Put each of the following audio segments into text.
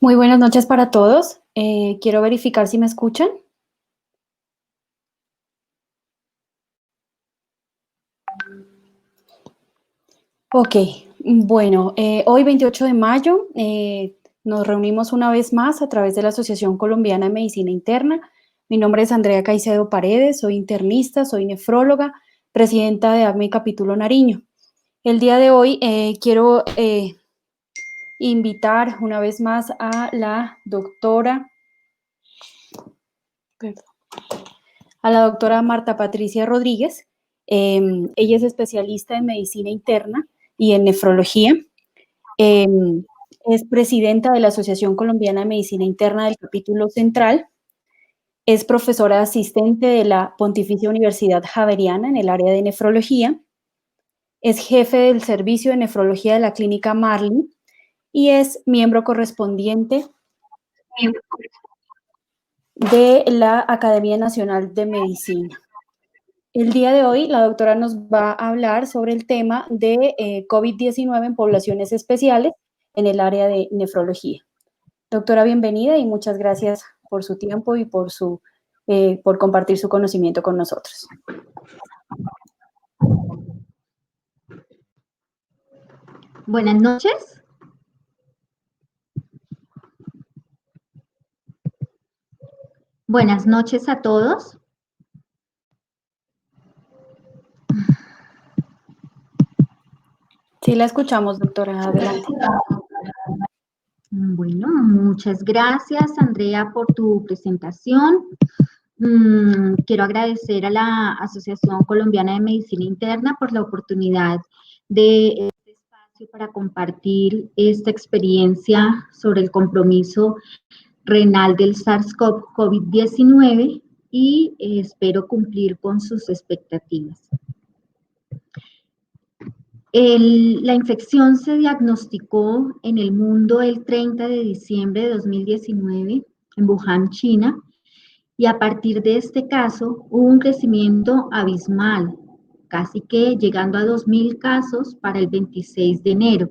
Muy buenas noches para todos. Quiero verificar si me escuchan. Ok, bueno, hoy 28 de mayo nos reunimos una vez más a través de la Asociación Colombiana de Medicina Interna. Mi nombre es Andrea Caicedo Paredes, soy internista, soy nefróloga, presidenta de ACME Capítulo Nariño. El día de hoy quiero invitar una vez más a la doctora, perdón, a la doctora Marta Patricia Rodríguez. Ella es especialista en medicina interna y en nefrología. Eh, es presidenta de la Asociación Colombiana de Medicina Interna del Capítulo Central. Es profesora asistente de la Pontificia Universidad Javeriana en el área de nefrología. Es jefe del servicio de nefrología de la Clínica Marley y es miembro correspondiente de la Academia Nacional de Medicina. El día de hoy, la doctora nos va a hablar sobre el tema de COVID-19 en poblaciones especiales en el área de nefrología. Doctora, bienvenida y muchas gracias por su tiempo y por compartir su conocimiento con nosotros. Buenas noches. Buenas noches a todos. Sí, la escuchamos, doctora. Adelante. Bueno, muchas gracias, Andrea, por tu presentación. Quiero agradecer a la Asociación Colombiana de Medicina Interna por la oportunidad de este espacio para compartir esta experiencia sobre el compromiso renal del SARS-CoV-19 y espero cumplir con sus expectativas. La infección se diagnosticó en el mundo el 30 de diciembre de 2019 en Wuhan, China, y a partir de este caso hubo un crecimiento abismal, casi que llegando a 2.000 casos para el 26 de enero.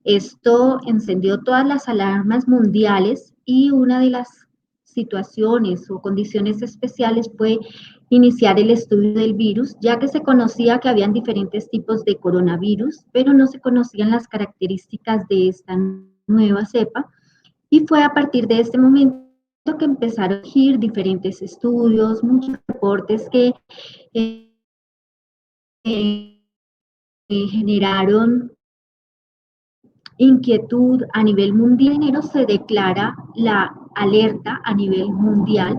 Esto encendió todas las alarmas mundiales y una de las situaciones o condiciones especiales fue iniciar el estudio del virus, ya que se conocía que habían diferentes tipos de coronavirus, pero no se conocían las características de esta nueva cepa, y fue a partir de este momento que empezaron a surgir diferentes estudios, muchos reportes que generaron inquietud a nivel mundial. En enero se declara la alerta a nivel mundial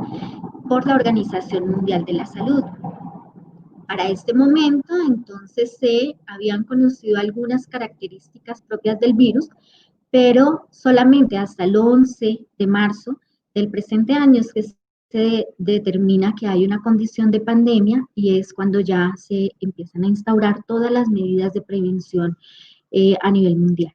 por la Organización Mundial de la Salud. Para este momento, entonces, se habían conocido algunas características propias del virus, pero solamente hasta el 11 de marzo del presente año es que se determina que hay una condición de pandemia y es cuando ya se empiezan a instaurar todas las medidas de prevención a nivel mundial.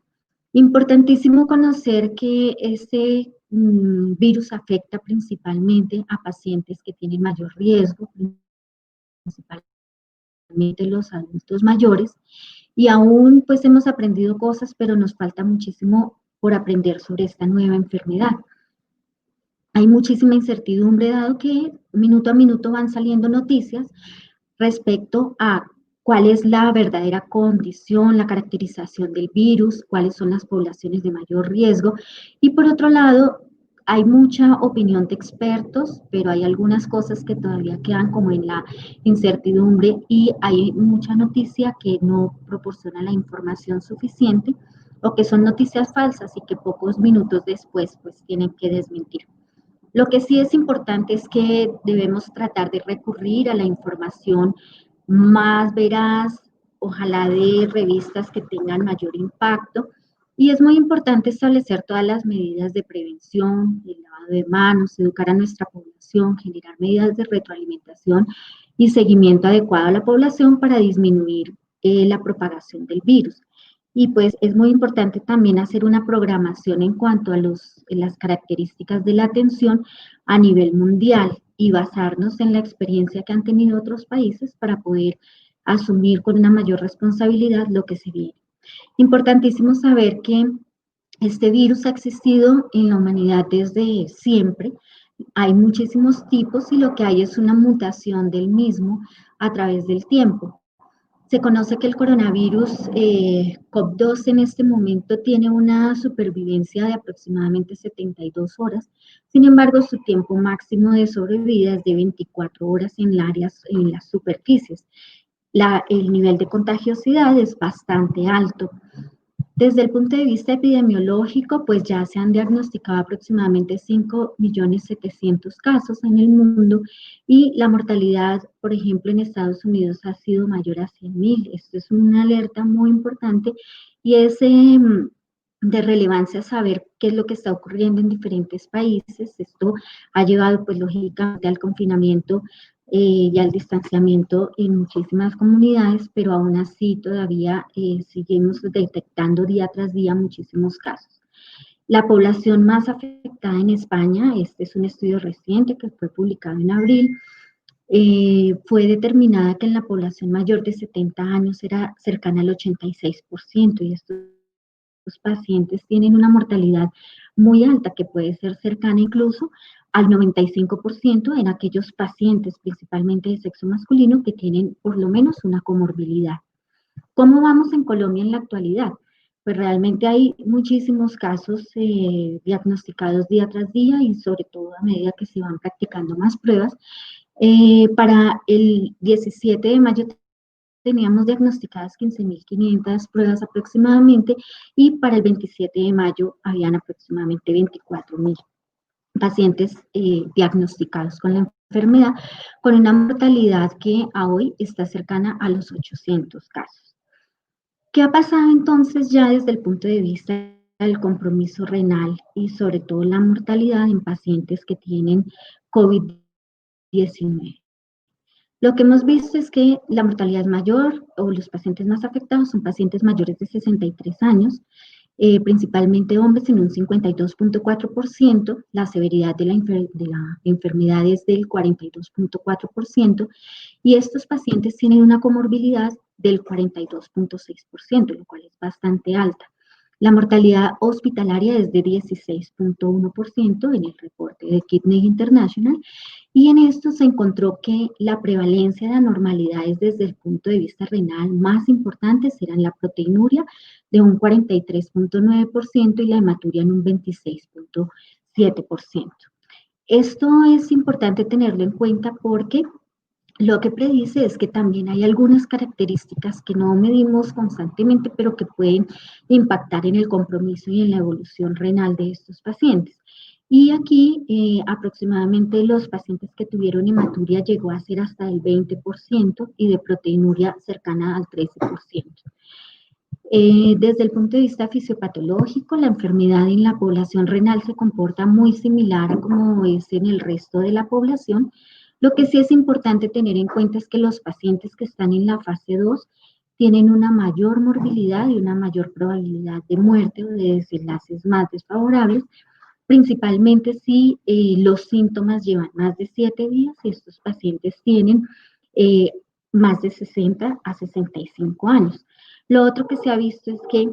Importantísimo conocer que este virus afecta principalmente a pacientes que tienen mayor riesgo, principalmente los adultos mayores, y aún pues hemos aprendido cosas, pero nos falta muchísimo por aprender sobre esta nueva enfermedad. Hay muchísima incertidumbre dado que minuto a minuto van saliendo noticias respecto a cuál es la verdadera condición, la caracterización del virus, cuáles son las poblaciones de mayor riesgo. Y por otro lado, hay mucha opinión de expertos, pero hay algunas cosas que todavía quedan como en la incertidumbre y hay mucha noticia que no proporciona la información suficiente o que son noticias falsas y que pocos minutos después pues tienen que desmentir. Lo que sí es importante es que debemos tratar de recurrir a la información más veraz, ojalá de revistas que tengan mayor impacto. Y es muy importante establecer todas las medidas de prevención, el lavado de manos, educar a nuestra población, generar medidas de retroalimentación y seguimiento adecuado a la población para disminuir la propagación del virus. Y pues es muy importante también hacer una programación en cuanto a las características de la atención a nivel mundial y basarnos en la experiencia que han tenido otros países para poder asumir con una mayor responsabilidad lo que se viene. Importantísimo saber que Este virus ha existido en la humanidad desde siempre. Hay muchísimos tipos y lo que hay es una mutación del mismo a través del tiempo. Se conoce que el coronavirus COV-2 en este momento tiene una supervivencia de aproximadamente 72 horas. Sin embargo, su tiempo máximo de sobrevida es de 24 horas en las superficies. El nivel de contagiosidad es bastante alto. Desde el punto de vista epidemiológico, pues ya se han diagnosticado aproximadamente 5.700.000 casos en el mundo y la mortalidad, por ejemplo, en Estados Unidos ha sido mayor a 100.000. Esto es una alerta muy importante y es de relevancia saber qué es lo que está ocurriendo en diferentes países. Esto ha llevado, pues, lógicamente al confinamiento y al distanciamiento en muchísimas comunidades, pero aún así todavía seguimos detectando día tras día muchísimos casos. La población más afectada en España, este es un estudio reciente que fue publicado en abril, fue determinada que en la población mayor de 70 años era cercana al 86% y estos pacientes tienen una mortalidad muy alta que puede ser cercana incluso al 95% en aquellos pacientes, principalmente de sexo masculino, que tienen por lo menos una comorbilidad. ¿Cómo vamos en Colombia en la actualidad? Pues realmente hay muchísimos casos diagnosticados día tras día y sobre todo a medida que se van practicando más pruebas. Para el 17 de mayo teníamos diagnosticadas 15.500 pruebas aproximadamente y para el 27 de mayo habían aproximadamente 24.000 pacientes diagnosticados con la enfermedad, con una mortalidad que a hoy está cercana a los 800 casos. ¿Qué ha pasado entonces ya desde el punto de vista del compromiso renal y sobre todo la mortalidad en pacientes que tienen COVID-19? Lo que hemos visto es que la mortalidad mayor o los pacientes más afectados son pacientes mayores de 63 años, principalmente hombres en un 52.4%, la severidad de la enfermedad es del 42.4% y estos pacientes tienen una comorbilidad del 42.6%, lo cual es bastante alta. La mortalidad hospitalaria es de 16.1% en el reporte de Kidney International y en esto se encontró que la prevalencia de anormalidades desde el punto de vista renal más importantes eran la proteinuria de un 43.9% y la hematuria en un 26.7%. Esto es importante tenerlo en cuenta porque lo que predice es que también hay algunas características que no medimos constantemente, pero que pueden impactar en el compromiso y en la evolución renal de estos pacientes. Y aquí aproximadamente los pacientes que tuvieron hematuria llegó a ser hasta el 20% y de proteinuria cercana al 13%. Desde el punto de vista fisiopatológico, la enfermedad en la población renal se comporta muy similar a como es en el resto de la población. Lo que sí es importante tener en cuenta es que los pacientes que están en la fase 2 tienen una mayor morbilidad y una mayor probabilidad de muerte o de desenlaces más desfavorables, principalmente si los síntomas llevan más de 7 días y estos pacientes tienen eh, más de 60 a 65 años. Lo otro que se ha visto es que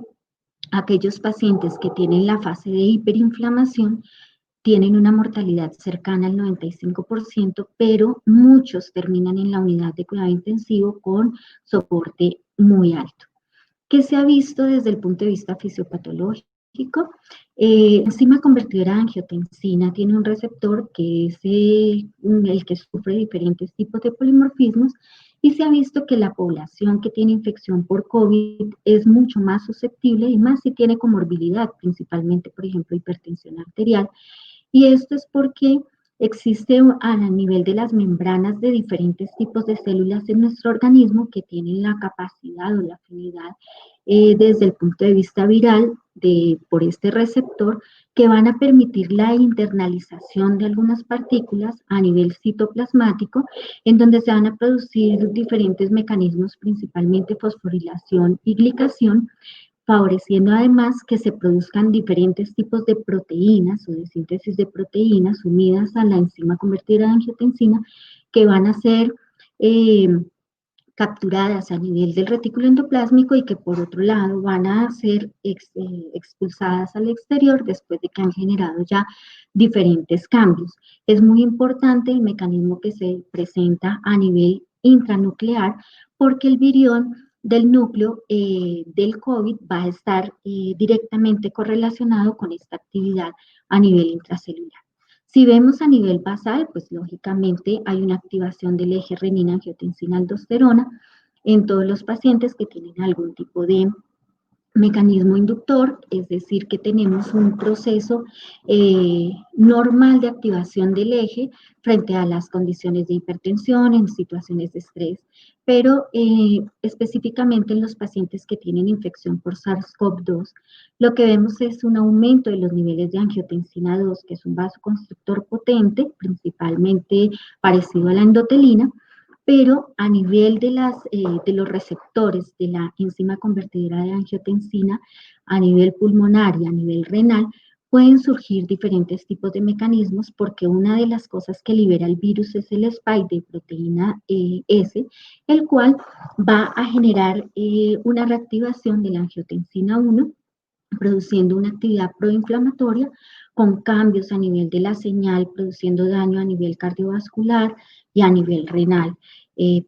aquellos pacientes que tienen la fase de hiperinflamación tienen una mortalidad cercana al 95%, pero muchos terminan en la unidad de cuidado intensivo con soporte muy alto. ¿Qué se ha visto desde el punto de vista fisiopatológico? Enzima convertidora de angiotensina tiene un receptor que es el que sufre diferentes tipos de polimorfismos y se ha visto que la población que tiene infección por COVID es mucho más susceptible y más si tiene comorbilidad, principalmente, por ejemplo, hipertensión arterial. Y esto es porque existe a nivel de las membranas de diferentes tipos de células en nuestro organismo que tienen la capacidad o la afinidad desde el punto de vista viral por este receptor que van a permitir la internalización de algunas partículas a nivel citoplasmático en donde se van a producir diferentes mecanismos, principalmente fosforilación y glicación, favoreciendo además que se produzcan diferentes tipos de proteínas o de síntesis de proteínas unidas a la enzima convertida de angiotensina que van a ser capturadas a nivel del retículo endoplásmico y que por otro lado van a ser expulsadas al exterior después de que han generado ya diferentes cambios. Es muy importante el mecanismo que se presenta a nivel intranuclear porque el virión del núcleo del COVID va a estar directamente correlacionado con esta actividad a nivel intracelular. Si vemos a nivel basal, pues lógicamente hay una activación del eje renina-angiotensina-aldosterona en todos los pacientes que tienen algún tipo de mecanismo inductor, es decir, que tenemos un proceso normal de activación del eje frente a las condiciones de hipertensión, en situaciones de estrés, pero específicamente en los pacientes que tienen infección por SARS-CoV-2, lo que vemos es un aumento de los niveles de angiotensina 2, que es un vasoconstrictor potente, principalmente parecido a la endotelina, pero a nivel de los receptores de la enzima convertidora de angiotensina, a nivel pulmonar y a nivel renal, pueden surgir diferentes tipos de mecanismos porque una de las cosas que libera el virus es el spike de proteína S, el cual va a generar una reactivación de la angiotensina 1, produciendo una actividad proinflamatoria con cambios a nivel de la señal, produciendo daño a nivel cardiovascular y a nivel renal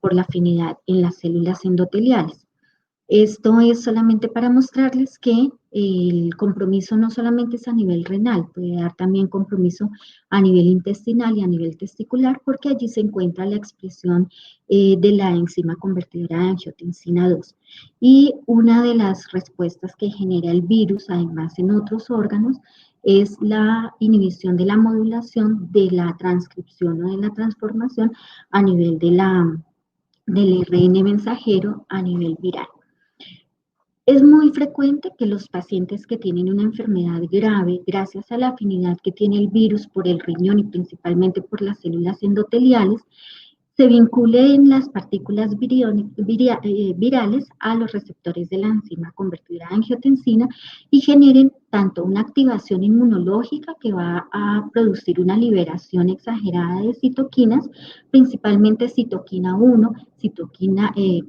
por la afinidad en las células endoteliales. Esto es solamente para mostrarles que el compromiso no solamente es a nivel renal, puede dar también compromiso a nivel intestinal y a nivel testicular, porque allí se encuentra la expresión de la enzima convertidora de angiotensina 2. Y una de las respuestas que genera el virus, además en otros órganos, es la inhibición de la modulación de la transcripción o de la transformación a nivel del ARN mensajero a nivel viral. Es muy frecuente que los pacientes que tienen una enfermedad grave, gracias a la afinidad que tiene el virus por el riñón y principalmente por las células endoteliales, se vinculen las partículas virales a los receptores de la enzima convertidora de angiotensina y generen tanto una activación inmunológica que va a producir una liberación exagerada de citoquinas, principalmente citoquina 1,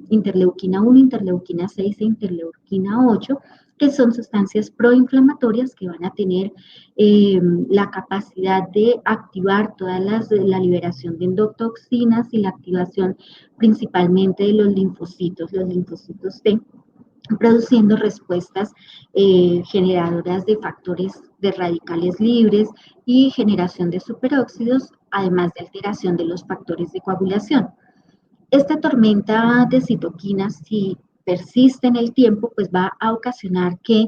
interleuquina 1, interleuquina 6 e interleuquina 8, que son sustancias proinflamatorias que van a tener la capacidad de activar toda la liberación de endotoxinas y la activación principalmente de los linfocitos T, produciendo respuestas generadoras de factores de radicales libres y generación de superóxidos, además de alteración de los factores de coagulación. Esta tormenta de citoquinas, si persiste en el tiempo, pues va a ocasionar que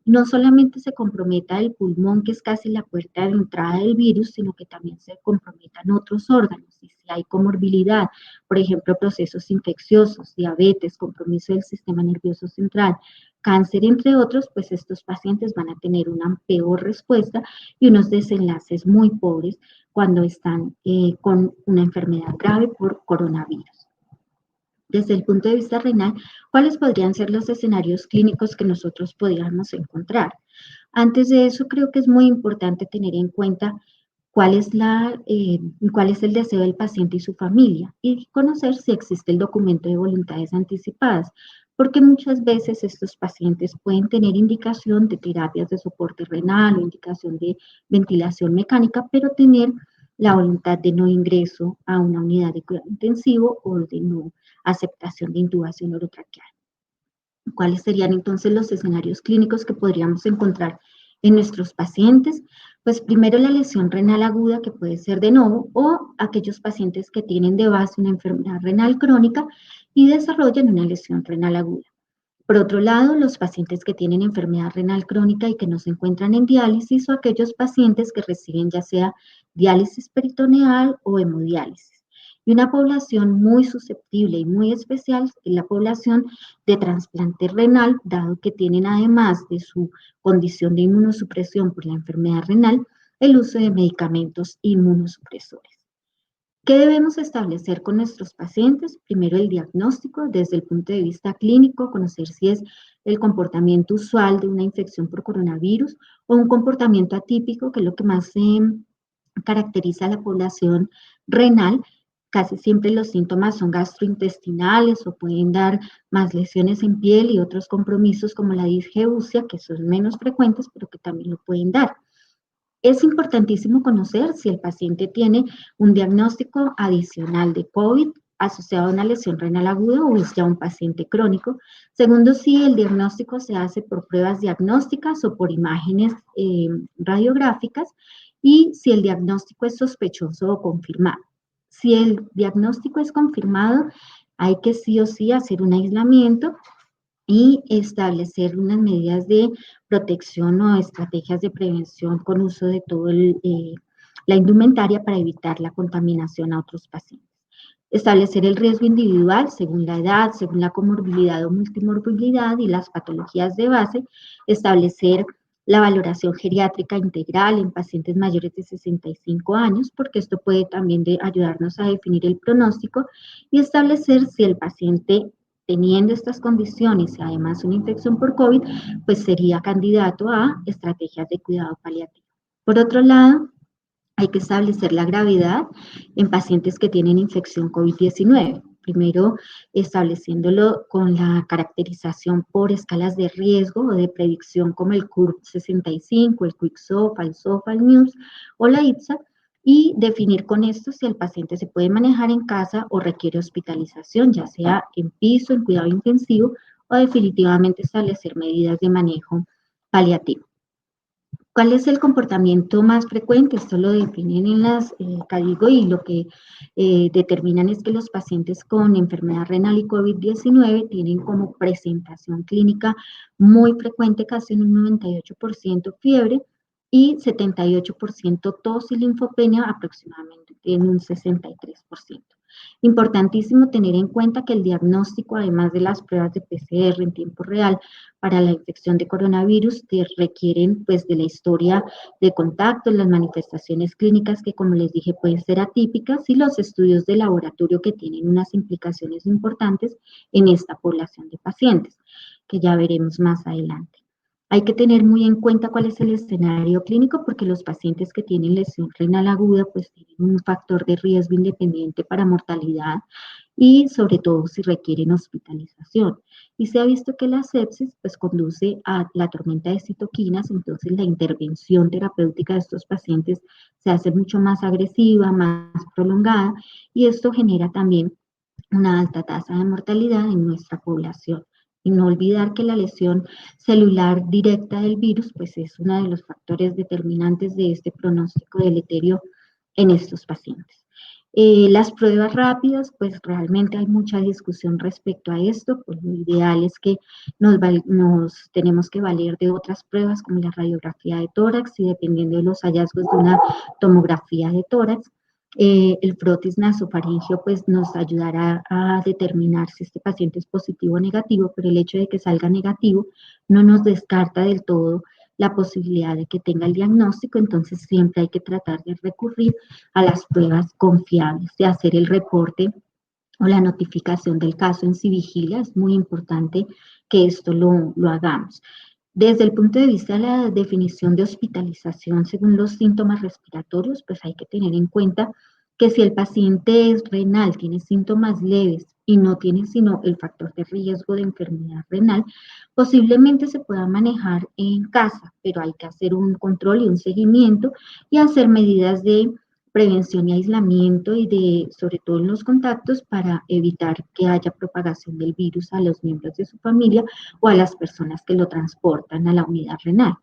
no solamente se comprometa el pulmón, que es casi la puerta de entrada del virus, sino que también se comprometan otros órganos. Y si hay comorbilidad, por ejemplo, procesos infecciosos, diabetes, compromiso del sistema nervioso central, cáncer, entre otros, pues estos pacientes van a tener una peor respuesta y unos desenlaces muy pobres cuando están con una enfermedad grave por coronavirus. Desde el punto de vista renal, ¿cuáles podrían ser los escenarios clínicos que nosotros podríamos encontrar? Antes de eso, creo que es muy importante tener en cuenta cuál es el deseo del paciente y su familia y conocer si existe el documento de voluntades anticipadas, porque muchas veces estos pacientes pueden tener indicación de terapias de soporte renal o indicación de ventilación mecánica, pero tener la voluntad de no ingreso a una unidad de cuidado intensivo o de no aceptación de intubación orotraqueal. ¿Cuáles serían entonces los escenarios clínicos que podríamos encontrar en nuestros pacientes? Pues primero la lesión renal aguda, que puede ser de novo, o aquellos pacientes que tienen de base una enfermedad renal crónica y desarrollan una lesión renal aguda. Por otro lado, los pacientes que tienen enfermedad renal crónica y que no se encuentran en diálisis o aquellos pacientes que reciben ya sea diálisis peritoneal o hemodiálisis. Y una población muy susceptible y muy especial es la población de trasplante renal, dado que tienen además de su condición de inmunosupresión por la enfermedad renal, el uso de medicamentos inmunosupresores. ¿Qué debemos establecer con nuestros pacientes? Primero, el diagnóstico desde el punto de vista clínico, conocer si es el comportamiento usual de una infección por coronavirus o un comportamiento atípico, que es lo que más caracteriza a la población renal, Casi siempre los síntomas son gastrointestinales o pueden dar más lesiones en piel y otros compromisos como la disgeusia, que son menos frecuentes, pero que también lo pueden dar. Es importantísimo conocer si el paciente tiene un diagnóstico adicional de COVID asociado a una lesión renal aguda o es ya un paciente crónico. Segundo, si el diagnóstico se hace por pruebas diagnósticas o por imágenes radiográficas y si el diagnóstico es sospechoso o confirmado. Si el diagnóstico es confirmado, hay que sí o sí hacer un aislamiento y establecer unas medidas de protección o estrategias de prevención con uso de toda la indumentaria para evitar la contaminación a otros pacientes. Establecer el riesgo individual según la edad, según la comorbilidad o multimorbilidad y las patologías de base. Establecer la valoración geriátrica integral en pacientes mayores de 65 años, porque esto puede también ayudarnos a definir el pronóstico y establecer si el paciente teniendo estas condiciones y además una infección por COVID, pues sería candidato a estrategias de cuidado paliativo. Por otro lado, hay que establecer la gravedad en pacientes que tienen infección COVID-19. Primero, estableciéndolo con la caracterización por escalas de riesgo o de predicción como el CURB 65, el QuickSOFA, el SOFA, el NEWS o la IPSA, y definir con esto si el paciente se puede manejar en casa o requiere hospitalización, ya sea en piso, en cuidado intensivo, o definitivamente establecer medidas de manejo paliativo. ¿Cuál es el comportamiento más frecuente? Esto lo definen en las CADIGO y lo que determinan es que los pacientes con enfermedad renal y COVID-19 tienen como presentación clínica muy frecuente, casi en un 98% fiebre y 78% tos y linfopenia aproximadamente en un 63%. Importantísimo tener en cuenta que el diagnóstico, además de las pruebas de PCR en tiempo real para la infección de coronavirus, requieren pues de la historia de contacto, las manifestaciones clínicas que como les dije pueden ser atípicas y los estudios de laboratorio que tienen unas implicaciones importantes en esta población de pacientes, que ya veremos más adelante. Hay que tener muy en cuenta cuál es el escenario clínico porque los pacientes que tienen lesión renal aguda pues tienen un factor de riesgo independiente para mortalidad y sobre todo si requieren hospitalización. Y se ha visto que la sepsis pues conduce a la tormenta de citoquinas, entonces la intervención terapéutica de estos pacientes se hace mucho más agresiva, más prolongada y esto genera también una alta tasa de mortalidad en nuestra población. Y no olvidar que la lesión celular directa del virus, pues es uno de los factores determinantes de este pronóstico deleterio en estos pacientes. Las pruebas rápidas, pues realmente hay mucha discusión respecto a esto, pues lo ideal es que nos tenemos que valer de otras pruebas como la radiografía de tórax y dependiendo de los hallazgos de una tomografía de tórax, el frotis nasofaringeo pues nos ayudará a determinar si este paciente es positivo o negativo, pero el hecho de que salga negativo no nos descarta del todo la posibilidad de que tenga el diagnóstico, entonces siempre hay que tratar de recurrir a las pruebas confiables, de hacer el reporte o la notificación del caso en Civigilia, es muy importante que esto lo hagamos. Desde el punto de vista de la definición de hospitalización según los síntomas respiratorios, pues hay que tener en cuenta que si el paciente es renal, tiene síntomas leves y no tiene sino el factor de riesgo de enfermedad renal, posiblemente se pueda manejar en casa, pero hay que hacer un control y un seguimiento y hacer medidas de prevención y aislamiento y de, sobre todo en los contactos, para evitar que haya propagación del virus a los miembros de su familia o a las personas que lo transportan a la unidad renal.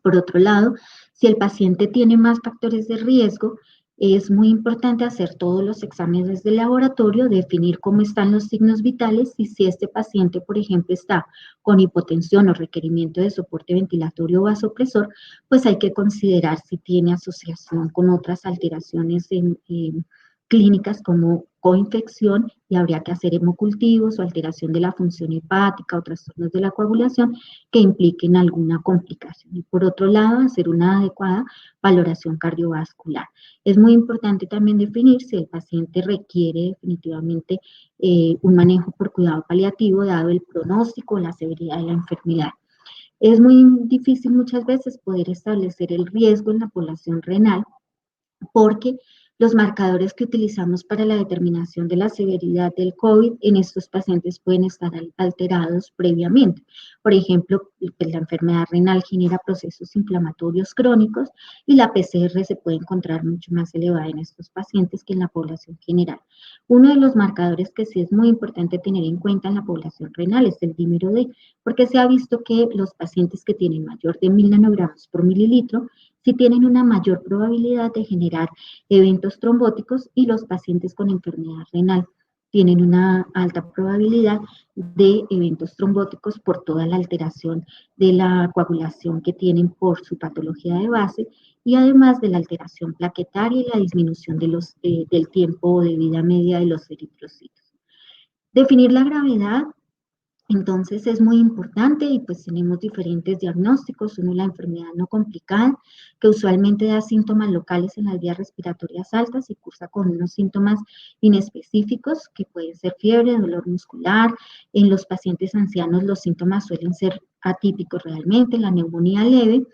Por otro lado, si el paciente tiene más factores de riesgo, es muy importante hacer todos los exámenes de laboratorio, definir cómo están los signos vitales y si este paciente, por ejemplo, está con hipotensión o requerimiento de soporte ventilatorio o vasopresor, pues hay que considerar si tiene asociación con otras alteraciones clínicas como coinfección y habría que hacer hemocultivos o alteración de la función hepática o trastornos de la coagulación que impliquen alguna complicación. Y por otro lado, hacer una adecuada valoración cardiovascular. Es muy importante también definir si el paciente requiere definitivamente un manejo por cuidado paliativo, dado el pronóstico o la severidad de la enfermedad. Es muy difícil muchas veces poder establecer el riesgo en la población renal porque Los marcadores que utilizamos para la determinación de la severidad del COVID en estos pacientes pueden estar alterados previamente. Por ejemplo, pues la enfermedad renal genera procesos inflamatorios crónicos y la PCR se puede encontrar mucho más elevada en estos pacientes que en la población general. Uno de los marcadores que sí es muy importante tener en cuenta en la población renal es el dímero D, porque se ha visto que los pacientes que tienen mayor de 1000 nanogramos por mililitro sí tienen una mayor probabilidad de generar eventos trombóticos y los pacientes con enfermedad renal tienen una alta probabilidad de eventos trombóticos por toda la alteración de la coagulación que tienen por su patología de base y además de la alteración plaquetaria y la disminución del tiempo de vida media de los eritrocitos. Definir la gravedad entonces es muy importante y pues tenemos diferentes diagnósticos. Uno, la enfermedad no complicada, que usualmente da síntomas locales en las vías respiratorias altas y cursa con unos síntomas inespecíficos que pueden ser fiebre, dolor muscular. En los pacientes ancianos los síntomas suelen ser atípicos realmente. La neumonía leve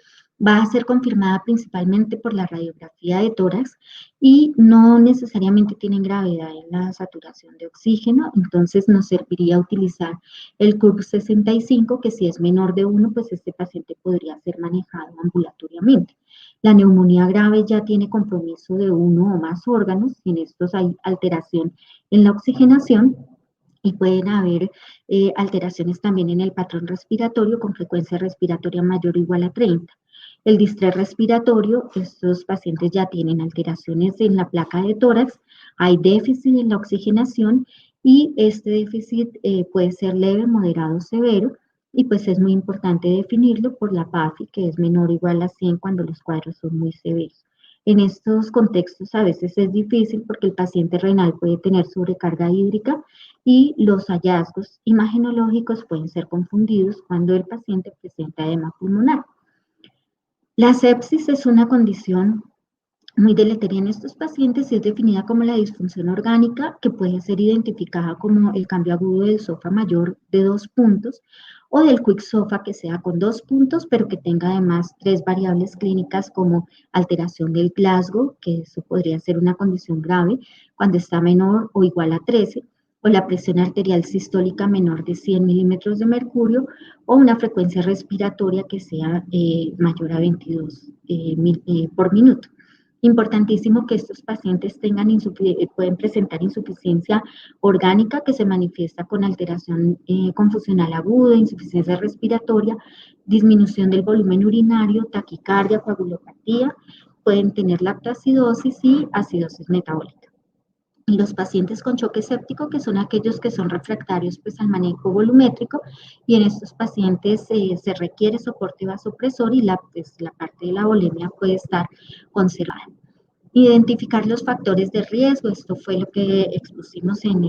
va a ser confirmada principalmente por la radiografía de tórax y no necesariamente tienen gravedad en la saturación de oxígeno, entonces nos serviría utilizar el CURB 65, que si es menor de 1, pues este paciente podría ser manejado ambulatoriamente. La neumonía grave ya tiene compromiso de uno o más órganos, y en estos hay alteración en la oxigenación, y pueden haber alteraciones también en el patrón respiratorio con frecuencia respiratoria mayor o igual a 30. El distrés respiratorio, estos pacientes ya tienen alteraciones en la placa de tórax, hay déficit en la oxigenación y este déficit puede ser leve, moderado o severo y pues es muy importante definirlo por la PAFI, que es menor o igual a 100 cuando los cuadros son muy severos. En estos contextos a veces es difícil porque el paciente renal puede tener sobrecarga hídrica y los hallazgos imagenológicos pueden ser confundidos cuando el paciente presenta edema pulmonar. La sepsis es una condición muy deleteria en estos pacientes y es definida como la disfunción orgánica que puede ser identificada como el cambio agudo del SOFA mayor de 2 puntos o del quick SOFA que sea con 2 puntos, pero que tenga además 3 variables clínicas como alteración del Glasgow, que eso podría ser una condición grave cuando está menor o igual a 13, o la presión arterial sistólica menor de 100 milímetros de mercurio, o una frecuencia respiratoria que sea mayor a 22 por minuto. Importantísimo que estos pacientes pueden presentar insuficiencia orgánica que se manifiesta con alteración confusional aguda, insuficiencia respiratoria, disminución del volumen urinario, taquicardia, coagulopatía, pueden tener lactoacidosis y acidosis metabólica. Y los pacientes con choque séptico, que son aquellos que son refractarios pues, al manejo volumétrico, y en estos pacientes se requiere soporte vasopresor y pues, la parte de la volemia puede estar conservada. Identificar los factores de riesgo, esto fue lo que expusimos en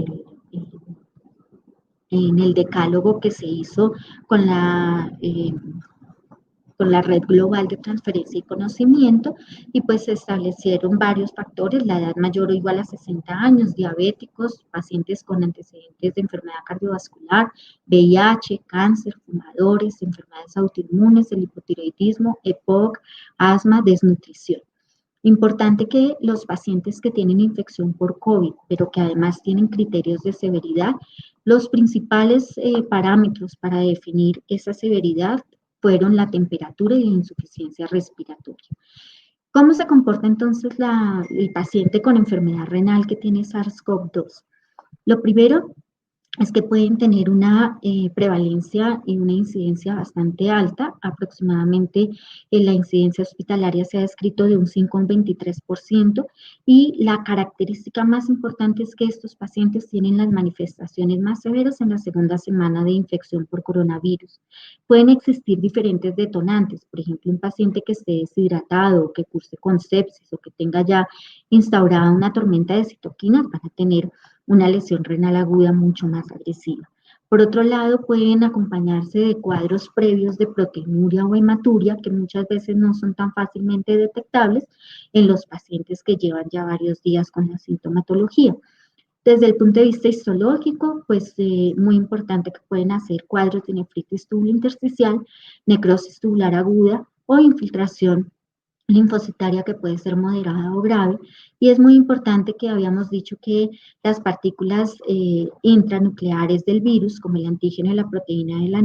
el decálogo que se hizo con la Red Global de Transferencia y Conocimiento, y pues se establecieron varios factores, la edad mayor o igual a 60 años, diabéticos, pacientes con antecedentes de enfermedad cardiovascular, VIH, cáncer, fumadores, enfermedades autoinmunes, el hipotiroidismo, EPOC, asma, desnutrición. Importante que los pacientes que tienen infección por COVID, pero que además tienen criterios de severidad, los principales parámetros para definir esa severidad fueron la temperatura y la insuficiencia respiratoria. ¿Cómo se comporta entonces el paciente con enfermedad renal que tiene SARS-CoV-2? Lo primero es que pueden tener una prevalencia y una incidencia bastante alta, aproximadamente la incidencia hospitalaria se ha descrito de un 5,23%, y la característica más importante es que estos pacientes tienen las manifestaciones más severas en la segunda semana de infección por coronavirus. Pueden existir diferentes detonantes, por ejemplo, un paciente que esté deshidratado, que curse con sepsis o que tenga ya instaurada una tormenta de citoquinas para tener una lesión renal aguda mucho más agresiva. Por otro lado, pueden acompañarse de cuadros previos de proteinuria o hematuria que muchas veces no son tan fácilmente detectables en los pacientes que llevan ya varios días con la sintomatología. Desde el punto de vista histológico, pues muy importante que pueden hacer cuadros de nefritis tubulointersticial, necrosis tubular aguda o infiltración linfocitaria que puede ser moderada o grave, y es muy importante que habíamos dicho que las partículas intranucleares del virus, como el antígeno y la proteína de la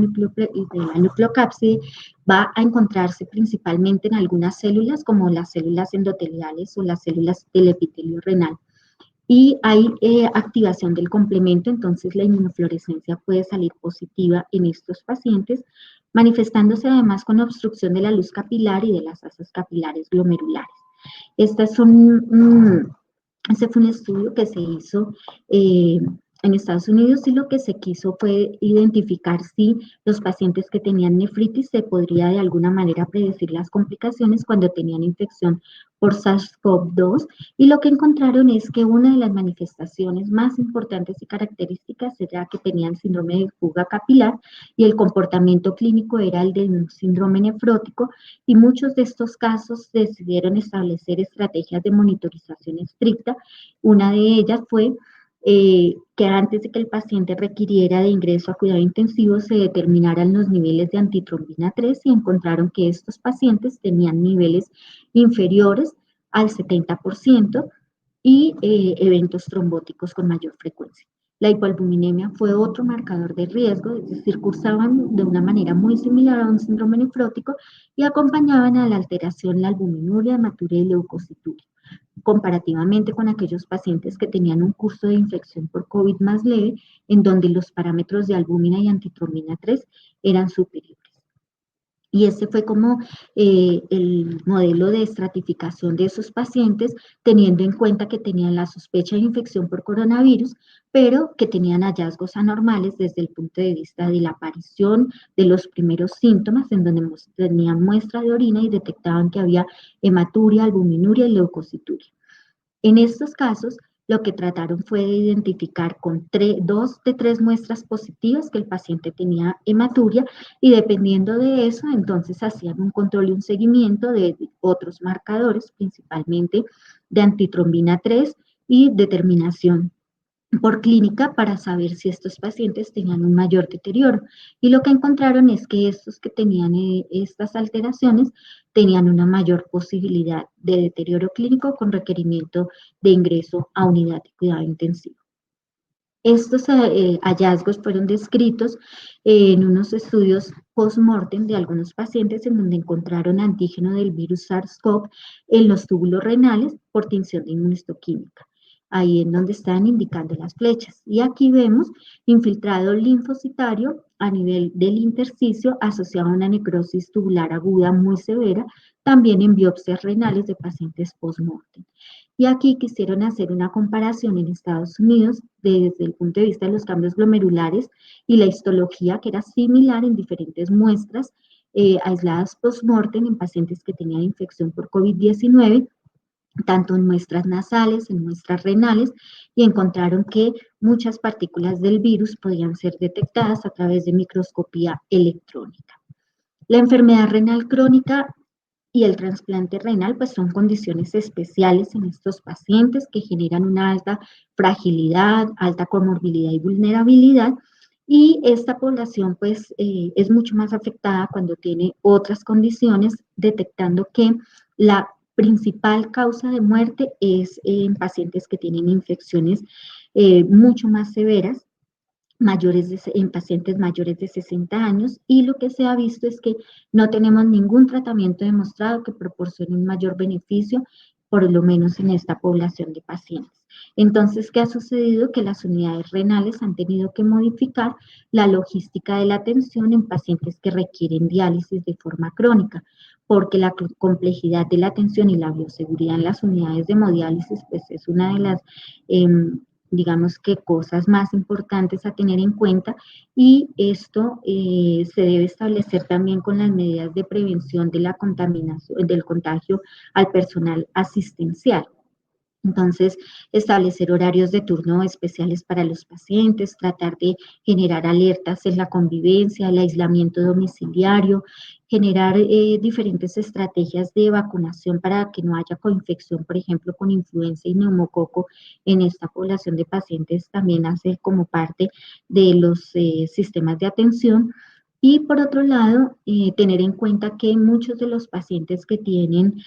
nucleocápside, va a encontrarse principalmente en algunas células, como las células endoteliales o las células del epitelio renal. Y hay activación del complemento, entonces la inmunofluorescencia puede salir positiva en estos pacientes, manifestándose además con obstrucción de la luz capilar y de las asas capilares glomerulares. Estas son, ese fue un estudio que se hizo en Estados Unidos, y lo que se quiso fue identificar si los pacientes que tenían nefritis se podría de alguna manera predecir las complicaciones cuando tenían infección por SARS-CoV-2, y lo que encontraron es que una de las manifestaciones más importantes y características era que tenían síndrome de fuga capilar, y el comportamiento clínico era el de un síndrome nefrótico, y muchos de estos casos decidieron establecer estrategias de monitorización estricta. Una de ellas fue que antes de que el paciente requiriera de ingreso a cuidado intensivo se determinaran los niveles de antitrombina 3, y encontraron que estos pacientes tenían niveles inferiores al 70% y eventos trombóticos con mayor frecuencia. La hipoalbuminemia fue otro marcador de riesgo, es decir, cursaban de una manera muy similar a un síndrome nefrótico y acompañaban a la alteración la albuminuria, hematuria y leucocituria, comparativamente con aquellos pacientes que tenían un curso de infección por COVID más leve, en donde los parámetros de albúmina y antitrombina 3 eran superiores. Y este fue como el modelo de estratificación de esos pacientes, teniendo en cuenta que tenían la sospecha de infección por coronavirus, pero que tenían hallazgos anormales desde el punto de vista de la aparición de los primeros síntomas, en donde tenían muestra de orina y detectaban que había hematuria, albuminuria y leucocituria. En estos casos, lo que trataron fue de identificar con 2 de 3 muestras positivas que el paciente tenía hematuria, y dependiendo de eso, entonces hacían un control y un seguimiento de otros marcadores, principalmente de antitrombina 3 y determinación por clínica para saber si estos pacientes tenían un mayor deterioro. Y lo que encontraron es que estos que tenían estas alteraciones tenían una mayor posibilidad de deterioro clínico con requerimiento de ingreso a unidad de cuidado intensivo. Estos hallazgos fueron descritos en unos estudios post-mortem de algunos pacientes, en donde encontraron antígeno del virus SARS-CoV en los túbulos renales por tinción de inmunohistoquímica. Ahí en donde están indicando las flechas. Y aquí vemos infiltrado linfocitario a nivel del intersticio asociado a una necrosis tubular aguda muy severa, también en biopsias renales de pacientes post-mortem. Y aquí quisieron hacer una comparación en Estados Unidos desde el punto de vista de los cambios glomerulares y la histología, que era similar en diferentes muestras aisladas post-mortem en pacientes que tenían infección por COVID-19, tanto en muestras nasales, en muestras renales, y encontraron que muchas partículas del virus podían ser detectadas a través de microscopía electrónica. La enfermedad renal crónica y el trasplante renal, pues son condiciones especiales en estos pacientes que generan una alta fragilidad, alta comorbilidad y vulnerabilidad, y esta población pues es mucho más afectada cuando tiene otras condiciones, detectando que la principal causa de muerte es en pacientes que tienen infecciones mucho más severas, en pacientes mayores de 60 años, y lo que se ha visto es que no tenemos ningún tratamiento demostrado que proporcione un mayor beneficio, por lo menos en esta población de pacientes. Entonces, ¿qué ha sucedido? Que las unidades renales han tenido que modificar la logística de la atención en pacientes que requieren diálisis de forma crónica, porque la complejidad de la atención y la bioseguridad en las unidades de hemodiálisis pues es una de las digamos que cosas más importantes a tener en cuenta, y esto se debe establecer también con las medidas de prevención de la contaminación, del contagio al personal asistencial. Entonces, establecer horarios de turno especiales para los pacientes, tratar de generar alertas en la convivencia, el aislamiento domiciliario, generar diferentes estrategias de vacunación para que no haya coinfección, por ejemplo, con influenza y neumococo en esta población de pacientes, también hace como parte de los sistemas de atención. Y por otro lado, tener en cuenta que muchos de los pacientes que tienen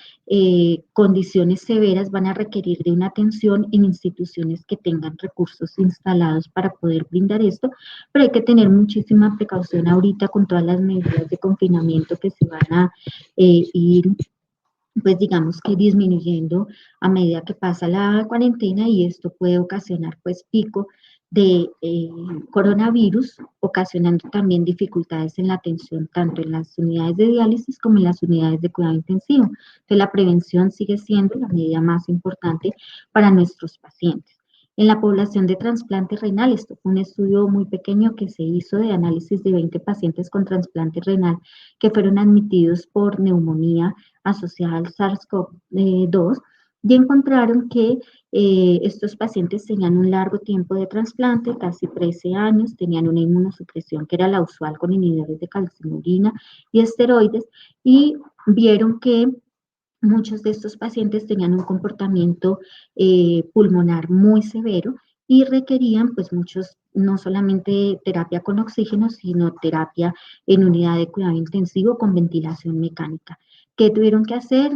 condiciones severas van a requerir de una atención en instituciones que tengan recursos instalados para poder brindar esto, pero hay que tener muchísima precaución ahorita con todas las medidas de confinamiento que se van a ir, pues digamos que disminuyendo a medida que pasa la cuarentena, y esto puede ocasionar pues pico de coronavirus, ocasionando también dificultades en la atención tanto en las unidades de diálisis como en las unidades de cuidado intensivo. Entonces la prevención sigue siendo la medida más importante para nuestros pacientes. En la población de trasplante renal, esto fue un estudio muy pequeño que se hizo de análisis de 20 pacientes con trasplante renal que fueron admitidos por neumonía asociada al SARS-CoV-2, y encontraron que estos pacientes tenían un largo tiempo de trasplante, casi 13 años, tenían una inmunosupresión que era la usual con inhibidores de calcinurina y esteroides, y vieron que muchos de estos pacientes tenían un comportamiento pulmonar muy severo y requerían, pues muchos, no solamente terapia con oxígeno, sino terapia en unidad de cuidado intensivo con ventilación mecánica. ¿Qué tuvieron que hacer?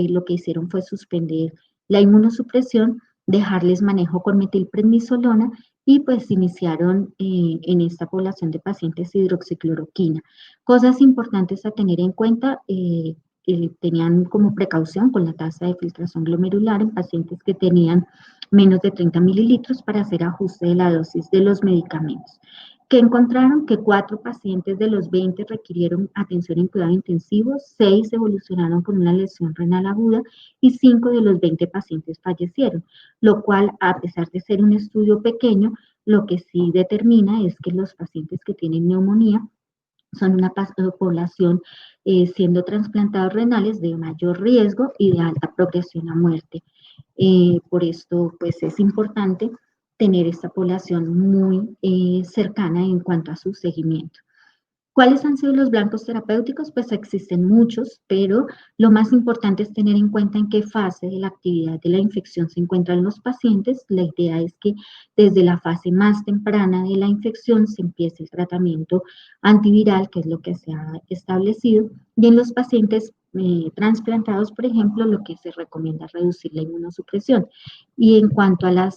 Lo que hicieron fue suspender la inmunosupresión, dejarles manejo con metilprednisolona y pues iniciaron en esta población de pacientes hidroxicloroquina. Cosas importantes a tener en cuenta, tenían como precaución con la tasa de filtración glomerular en pacientes que tenían menos de 30 mililitros para hacer ajuste de la dosis de los medicamentos. Que encontraron que 4 pacientes de los 20 requirieron atención en cuidado intensivo, 6 evolucionaron con una lesión renal aguda y 5 de los 20 pacientes fallecieron, lo cual, a pesar de ser un estudio pequeño, lo que sí determina es que los pacientes que tienen neumonía son una población siendo trasplantados renales de mayor riesgo y de alta progresión a muerte. Por esto, pues es importante tener esta población muy cercana en cuanto a su seguimiento. ¿Cuáles han sido los blancos terapéuticos? Pues existen muchos, pero lo más importante es tener en cuenta en qué fase de la actividad de la infección se encuentran los pacientes. La idea es que desde la fase más temprana de la infección se empiece el tratamiento antiviral, que es lo que se ha establecido, y en los pacientes trasplantados, por ejemplo, lo que se recomienda es reducir la inmunosupresión. Y en cuanto a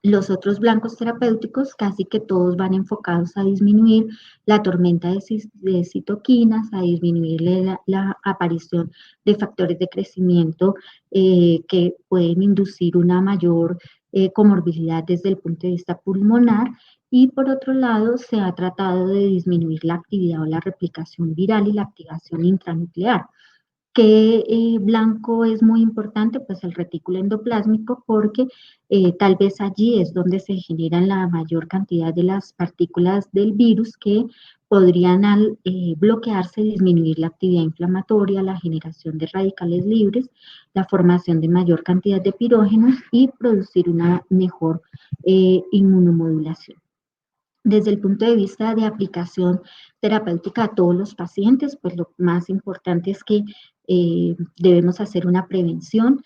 los otros blancos terapéuticos, casi que todos van enfocados a disminuir la tormenta de citoquinas, a disminuir la aparición de factores de crecimiento que pueden inducir una mayor comorbilidad desde el punto de vista pulmonar. Y por otro lado, se ha tratado de disminuir la actividad o la replicación viral y la activación intranuclear. ¿Qué blanco es muy importante? Pues el retículo endoplásmico, porque tal vez allí es donde se generan la mayor cantidad de las partículas del virus que podrían al bloquearse disminuir la actividad inflamatoria, la generación de radicales libres, la formación de mayor cantidad de pirógenos y producir una mejor inmunomodulación. Desde el punto de vista de aplicación terapéutica a todos los pacientes, pues lo más importante es que debemos hacer una prevención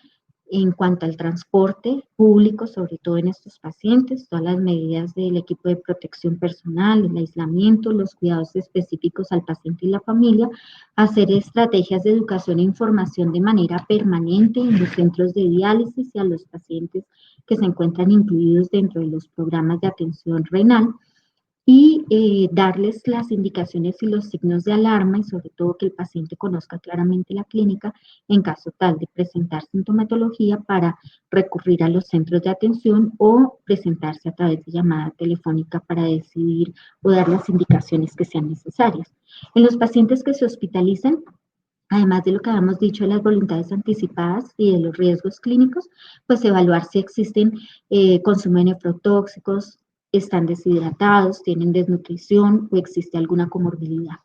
en cuanto al transporte público, sobre todo en estos pacientes, todas las medidas del equipo de protección personal, el aislamiento, los cuidados específicos al paciente y la familia, hacer estrategias de educación e información de manera permanente en los centros de diálisis y a los pacientes que se encuentran incluidos dentro de los programas de atención renal, y darles las indicaciones y los signos de alarma, y sobre todo que el paciente conozca claramente la clínica en caso tal de presentar sintomatología para recurrir a los centros de atención o presentarse a través de llamada telefónica para decidir o dar las indicaciones que sean necesarias. En los pacientes que se hospitalizan, además de lo que habíamos dicho de las voluntades anticipadas y de los riesgos clínicos, pues evaluar si existen consumo de nefrotóxicos, están deshidratados, tienen desnutrición o existe alguna comorbilidad.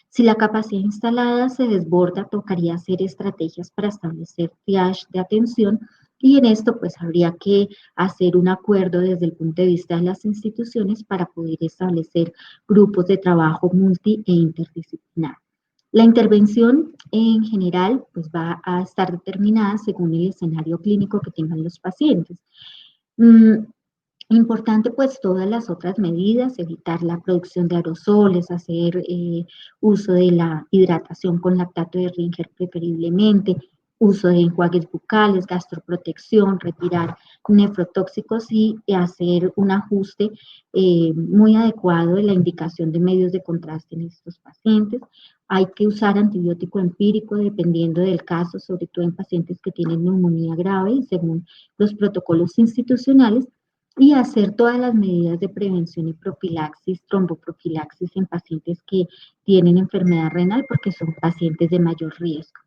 Si la capacidad instalada se desborda, tocaría hacer estrategias para establecer triage de atención, y en esto pues habría que hacer un acuerdo desde el punto de vista de las instituciones para poder establecer grupos de trabajo multi e interdisciplinar. La intervención en general pues va a estar determinada según el escenario clínico que tengan los pacientes. Importante pues todas las otras medidas, evitar la producción de aerosoles, hacer uso de la hidratación con lactato de Ringer preferiblemente, uso de enjuagues bucales, gastroprotección, retirar nefrotóxicos y hacer un ajuste muy adecuado de la indicación de medios de contraste en estos pacientes. Hay que usar antibiótico empírico dependiendo del caso, sobre todo en pacientes que tienen neumonía grave y según los protocolos institucionales, y hacer todas las medidas de prevención y profilaxis, tromboprofilaxis en pacientes que tienen enfermedad renal porque son pacientes de mayor riesgo.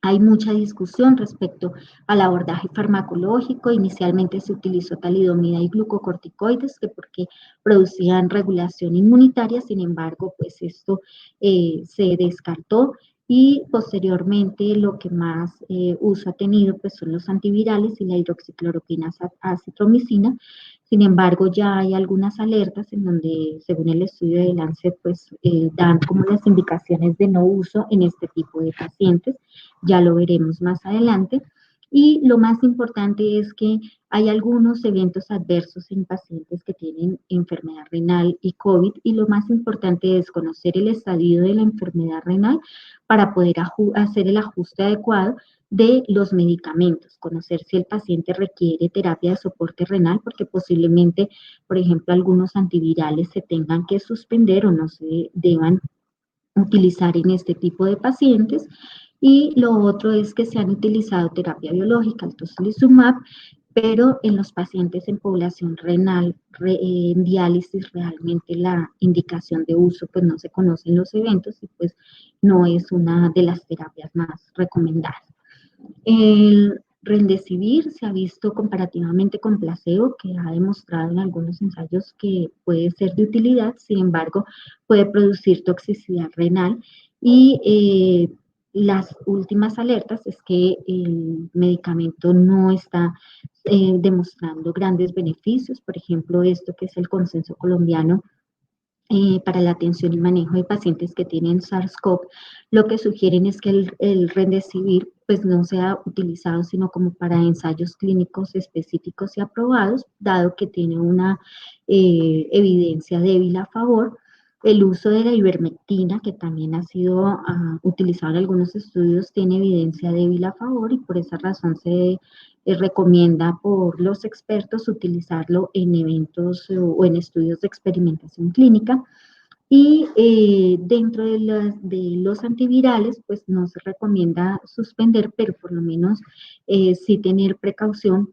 Hay mucha discusión respecto al abordaje farmacológico. Inicialmente se utilizó talidomida y glucocorticoides que porque producían regulación inmunitaria, sin embargo, pues esto se descartó y posteriormente lo que más uso ha tenido pues son los antivirales y la hidroxicloroquina acitromicina. Sin embargo, ya hay algunas alertas en donde, según el estudio de Lancet, pues dan como las indicaciones de no uso en este tipo de pacientes. Ya lo veremos más adelante. Y lo más importante es que hay algunos eventos adversos en pacientes que tienen enfermedad renal y COVID, y lo más importante es conocer el estadio de la enfermedad renal para poder hacer el ajuste adecuado de los medicamentos, conocer si el paciente requiere terapia de soporte renal, porque posiblemente, por ejemplo, algunos antivirales se tengan que suspender o no se deban utilizar en este tipo de pacientes. Y lo otro es que se han utilizado terapia biológica, el tocilizumab, pero en los pacientes en población renal, en diálisis, realmente la indicación de uso, pues no se conocen los eventos y pues no es una de las terapias más recomendadas. El Remdesivir se ha visto comparativamente con placebo, que ha demostrado en algunos ensayos que puede ser de utilidad, sin embargo, puede producir toxicidad renal y las últimas alertas es que el medicamento no está demostrando grandes beneficios, por ejemplo, esto que es el consenso colombiano para la atención y manejo de pacientes que tienen SARS-CoV, lo que sugieren es que el Remdesivir pues no sea utilizado sino como para ensayos clínicos específicos y aprobados, dado que tiene una evidencia débil a favor. El uso de la ivermectina, que también ha sido utilizado en algunos estudios, tiene evidencia débil a favor y por esa razón se recomienda por los expertos utilizarlo en eventos o en estudios de experimentación clínica. Y dentro de los antivirales, pues no se recomienda suspender, pero por lo menos sí tener precaución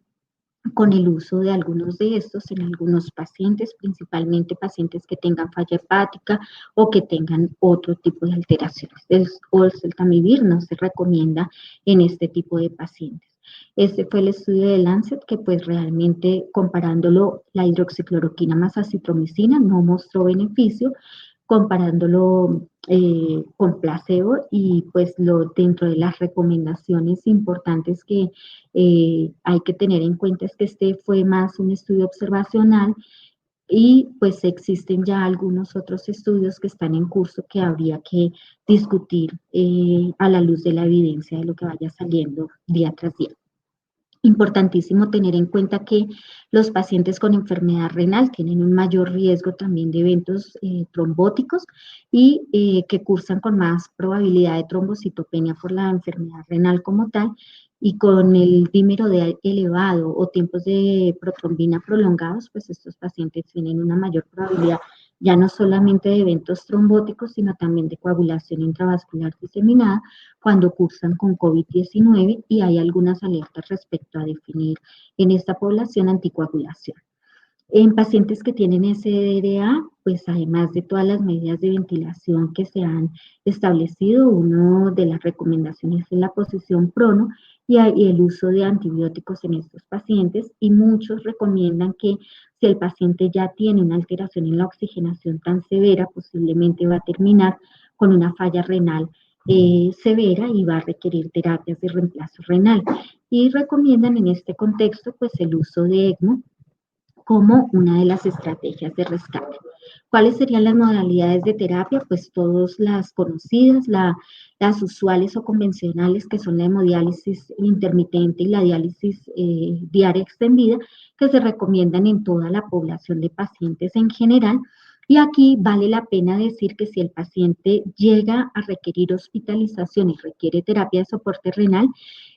con el uso de algunos de estos en algunos pacientes, principalmente pacientes que tengan falla hepática o que tengan otro tipo de alteraciones. El oseltamivir no se recomienda en este tipo de pacientes. Este fue el estudio de Lancet que pues realmente comparándolo la hidroxicloroquina más acitromicina no mostró beneficio, comparándolo con placebo y pues dentro de las recomendaciones importantes que hay que tener en cuenta es que este fue más un estudio observacional y pues existen ya algunos otros estudios que están en curso que habría que discutir a la luz de la evidencia de lo que vaya saliendo día tras día. Importantísimo tener en cuenta que los pacientes con enfermedad renal tienen un mayor riesgo también de eventos trombóticos y que cursan con más probabilidad de trombocitopenia por la enfermedad renal como tal, y con el dímero D elevado o tiempos de protrombina prolongados, pues estos pacientes tienen una mayor probabilidad ya no solamente de eventos trombóticos, sino también de coagulación intravascular diseminada cuando cursan con COVID-19 y hay algunas alertas respecto a definir en esta población anticoagulación. En pacientes que tienen SDRA, pues además de todas las medidas de ventilación que se han establecido, una de las recomendaciones es la posición prono y el uso de antibióticos en estos pacientes, y muchos recomiendan que si el paciente ya tiene una alteración en la oxigenación tan severa, posiblemente va a terminar con una falla renal severa y va a requerir terapias de reemplazo renal. Y recomiendan en este contexto pues el uso de ECMO como una de las estrategias de rescate. ¿Cuáles serían las modalidades de terapia? Pues todas las conocidas, las usuales o convencionales, que son la hemodiálisis intermitente y la diálisis diaria extendida, que se recomiendan en toda la población de pacientes en general. Y aquí vale la pena decir que si el paciente llega a requerir hospitalización y requiere terapia de soporte renal,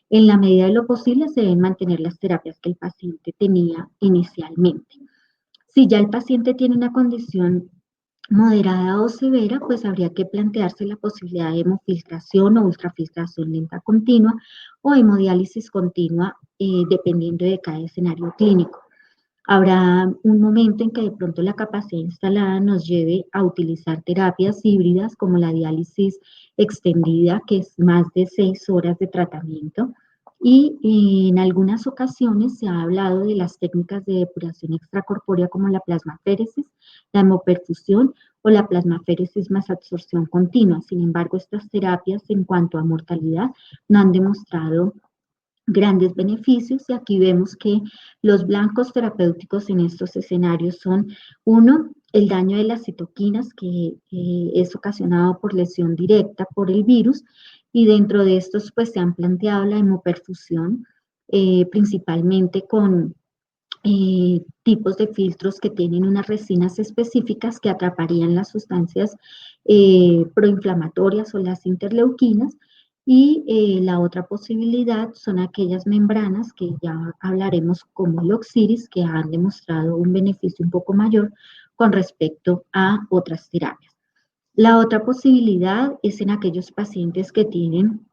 en la medida de lo posible se deben mantener las terapias que el paciente tenía inicialmente. Si ya el paciente tiene una condición moderada o severa, pues habría que plantearse la posibilidad de hemofiltración o ultrafiltración lenta continua o hemodiálisis continua, dependiendo de cada escenario clínico. Habrá un momento en que de pronto la capacidad instalada nos lleve a utilizar terapias híbridas como la diálisis extendida, que es más de 6 horas de tratamiento. Y en algunas ocasiones se ha hablado de las técnicas de depuración extracorpórea como la plasmaféresis, la hemoperfusión o la plasmaféresis más absorción continua. Sin embargo, estas terapias en cuanto a mortalidad no han demostrado grandes beneficios, y aquí vemos que los blancos terapéuticos en estos escenarios son, uno, el daño de las citoquinas, que es ocasionado por lesión directa por el virus, y dentro de estos pues se han planteado la hemoperfusión, principalmente con tipos de filtros que tienen unas resinas específicas que atraparían las sustancias proinflamatorias o las interleuquinas. Y la otra posibilidad son aquellas membranas que ya hablaremos como el Oxiris, que han demostrado un beneficio un poco mayor con respecto a otras terapias. La otra posibilidad es en aquellos pacientes que tienen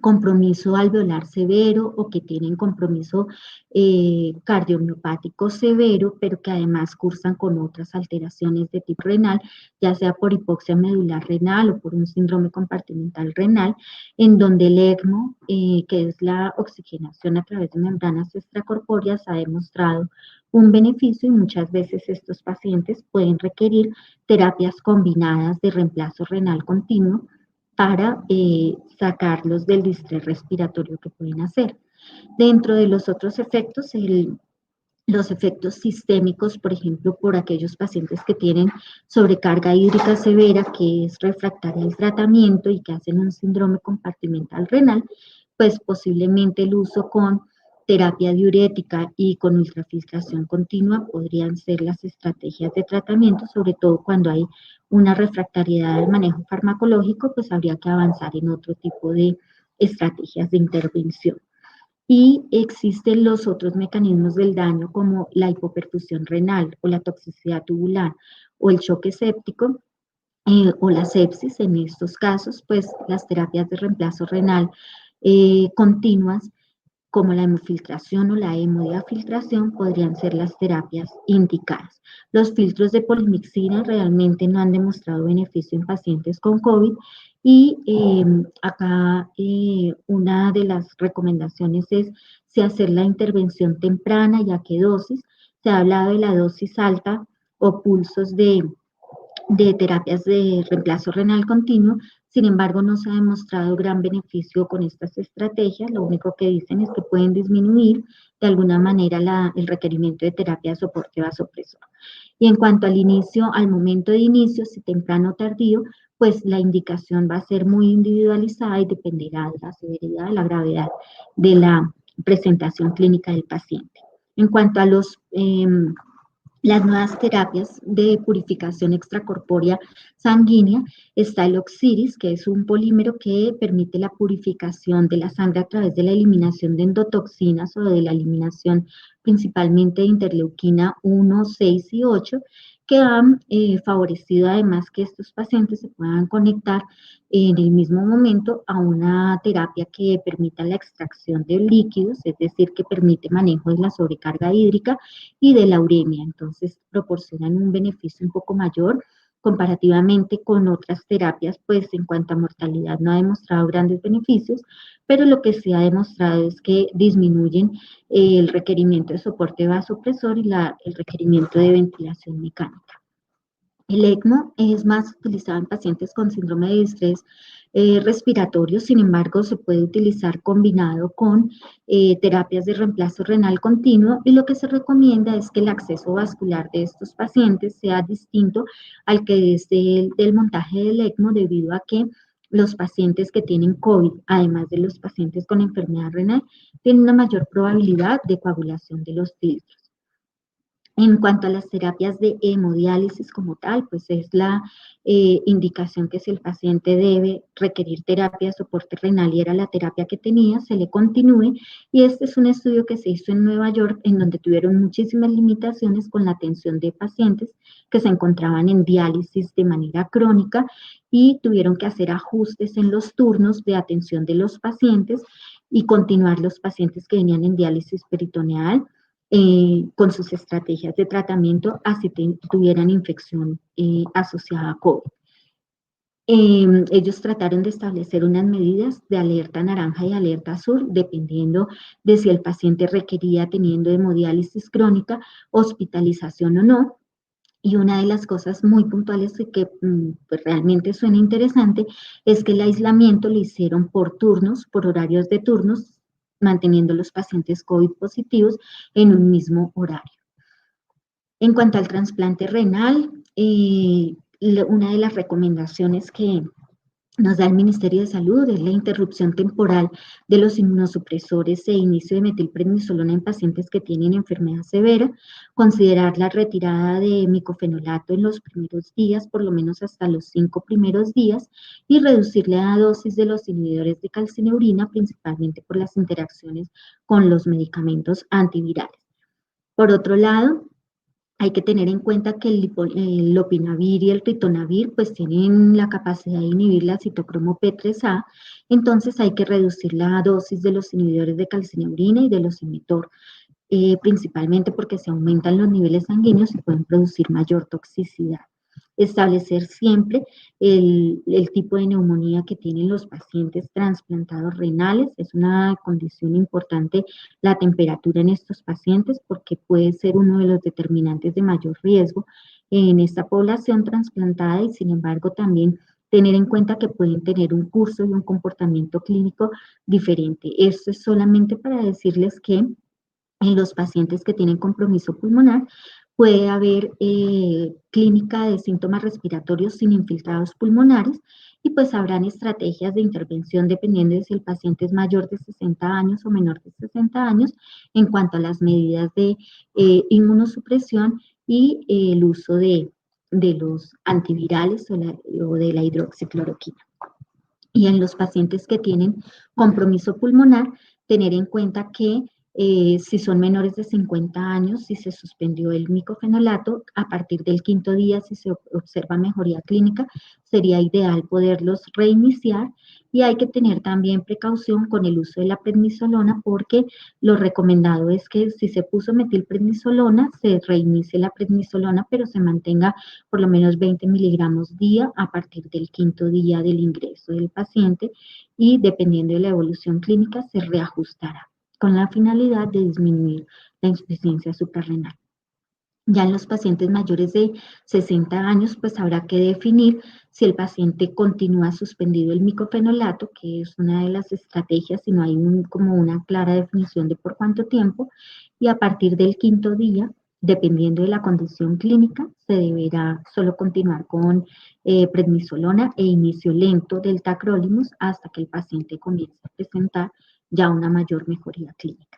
compromiso alveolar severo o que tienen compromiso cardiomiopático severo, pero que además cursan con otras alteraciones de tipo renal, ya sea por hipoxia medular renal o por un síndrome compartimental renal, en donde el ECMO, que es la oxigenación a través de membranas extracorpóreas, ha demostrado un beneficio, y muchas veces estos pacientes pueden requerir terapias combinadas de reemplazo renal continuo para sacarlos del distrés respiratorio que pueden hacer. Dentro de los otros efectos, los efectos sistémicos, por ejemplo, por aquellos pacientes que tienen sobrecarga hídrica severa, que es refractaria al tratamiento y que hacen un síndrome compartimental renal, pues posiblemente el uso con terapia diurética y con ultrafiltración continua podrían ser las estrategias de tratamiento, sobre todo cuando hay una refractariedad al manejo farmacológico, pues habría que avanzar en otro tipo de estrategias de intervención. Y existen los otros mecanismos del daño como la hipoperfusión renal o la toxicidad tubular o el choque séptico, o la sepsis. En estos casos, pues las terapias de reemplazo renal continuas como la hemofiltración o la hemodiafiltración podrían ser las terapias indicadas. Los filtros de polimixina realmente no han demostrado beneficio en pacientes con COVID, y acá una de las recomendaciones es si hacer la intervención temprana y a qué dosis. Se ha hablado de la dosis alta o pulsos de terapias de reemplazo renal continuo. Sin embargo, no se ha demostrado gran beneficio con estas estrategias. Lo único que dicen es que pueden disminuir de alguna manera el requerimiento de terapia de soporte vasopresor. Y en cuanto al inicio, al momento de inicio, si temprano o tardío, pues la indicación va a ser muy individualizada y dependerá de la severidad, de la gravedad de la presentación clínica del paciente. En cuanto a las nuevas terapias de purificación extracorpórea sanguínea, está el Oxiris, que es un polímero que permite la purificación de la sangre a través de la eliminación de endotoxinas o de la eliminación principalmente de interleuquina 1, 6 y 8, que han favorecido además que estos pacientes se puedan conectar en el mismo momento a una terapia que permita la extracción de líquidos, es decir, que permite manejo de la sobrecarga hídrica y de la uremia. Entonces, proporcionan un beneficio un poco mayor comparativamente con otras terapias, pues en cuanto a mortalidad no ha demostrado grandes beneficios, pero lo que sí ha demostrado es que disminuyen el requerimiento de soporte vasopresor y el requerimiento de ventilación mecánica. El ECMO es más utilizado en pacientes con síndrome de estrés respiratorio, sin embargo, se puede utilizar combinado con terapias de reemplazo renal continuo y lo que se recomienda es que el acceso vascular de estos pacientes sea distinto al que es del montaje del ECMO debido a que los pacientes que tienen COVID, además de los pacientes con enfermedad renal, tienen una mayor probabilidad de coagulación de los filtros. En cuanto a las terapias de hemodiálisis como tal, pues es la indicación que si el paciente debe requerir terapia de soporte renal y era la terapia que tenía, se le continúe. Y este es un estudio que se hizo en Nueva York, en donde tuvieron muchísimas limitaciones con la atención de pacientes que se encontraban en diálisis de manera crónica y tuvieron que hacer ajustes en los turnos de atención de los pacientes y continuar los pacientes que venían en diálisis peritoneal con sus estrategias de tratamiento así tuvieran infección asociada a COVID. Ellos trataron de establecer unas medidas de alerta naranja y alerta azul, dependiendo de si el paciente requería, teniendo hemodiálisis crónica, hospitalización o no. Y una de las cosas muy puntuales que pues realmente suena interesante es que el aislamiento lo hicieron por turnos, por horarios de turnos, manteniendo los pacientes COVID positivos en un mismo horario. En cuanto al trasplante renal, una de las recomendaciones que nos da el Ministerio de Salud es la interrupción temporal de los inmunosupresores e inicio de metilprednisolona en pacientes que tienen enfermedad severa, considerar la retirada de micofenolato en los primeros días, por lo menos hasta los 5 primeros días, y reducir la dosis de los inhibidores de calcineurina, principalmente por las interacciones con los medicamentos antivirales. Por otro lado, hay que tener en cuenta que el lopinavir y el ritonavir pues tienen la capacidad de inhibir la citocromo P3A, entonces hay que reducir la dosis de los inhibidores de calcineurina y de los emitor, principalmente porque se aumentan los niveles sanguíneos y pueden producir mayor toxicidad. Establecer siempre el tipo de neumonía que tienen los pacientes trasplantados renales. Es una condición importante la temperatura en estos pacientes porque puede ser uno de los determinantes de mayor riesgo en esta población trasplantada y sin embargo también tener en cuenta que pueden tener un curso y un comportamiento clínico diferente. Esto es solamente para decirles que en los pacientes que tienen compromiso pulmonar puede haber clínica de síntomas respiratorios sin infiltrados pulmonares y pues habrán estrategias de intervención dependiendo de si el paciente es mayor de 60 años o menor de 60 años en cuanto a las medidas de inmunosupresión y el uso de los antivirales o de la hidroxicloroquina. Y en los pacientes que tienen compromiso pulmonar, tener en cuenta que si son menores de 50 años, si se suspendió el micofenolato, a partir del 5.º día, si se observa mejoría clínica, sería ideal poderlos reiniciar y hay que tener también precaución con el uso de la prednisolona porque lo recomendado es que si se puso metilprednisolona, se reinicie la prednisolona, pero se mantenga por lo menos 20 miligramos día a partir del 5.º día del ingreso del paciente y dependiendo de la evolución clínica se reajustará con la finalidad de disminuir la insuficiencia suprarrenal. Ya en los pacientes mayores de 60 años, pues habrá que definir si el paciente continúa suspendido el micofenolato, que es una de las estrategias, si no hay como una clara definición de por cuánto tiempo, y a partir del 5.º día, dependiendo de la condición clínica, se deberá solo continuar con prednisolona e inicio lento del tacrolimus hasta que el paciente comience a presentar ya una mayor mejoría clínica.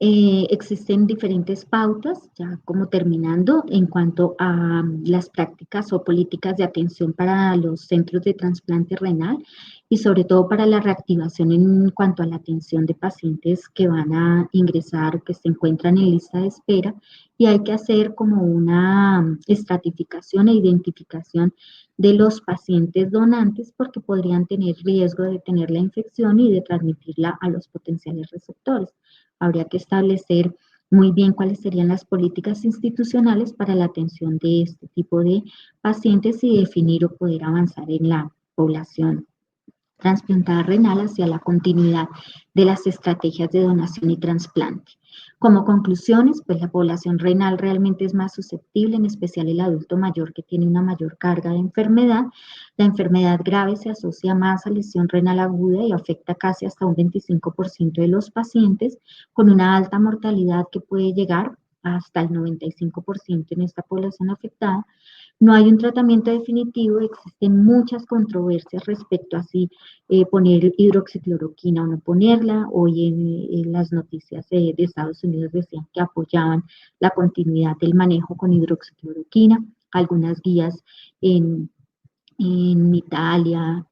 Existen diferentes pautas, ya como terminando, en cuanto a las prácticas o políticas de atención para los centros de trasplante renal y sobre todo para la reactivación en cuanto a la atención de pacientes que van a ingresar o que se encuentran en lista de espera y hay que hacer como una estratificación e identificación de los pacientes donantes porque podrían tener riesgo de tener la infección y de transmitirla a los potenciales receptores. Habría que establecer muy bien cuáles serían las políticas institucionales para la atención de este tipo de pacientes y definir o poder avanzar en la población trasplantada renal hacia la continuidad de las estrategias de donación y trasplante. Como conclusiones, pues la población renal realmente es más susceptible, en especial el adulto mayor que tiene una mayor carga de enfermedad. La enfermedad grave se asocia más a lesión renal aguda y afecta casi hasta un 25% de los pacientes, con una alta mortalidad que puede llegar hasta el 95% en esta población afectada. No hay un tratamiento definitivo, existen muchas controversias respecto a si poner hidroxicloroquina o no ponerla. Hoy en las noticias de Estados Unidos decían que apoyaban la continuidad del manejo con hidroxicloroquina. Algunas guías en Italia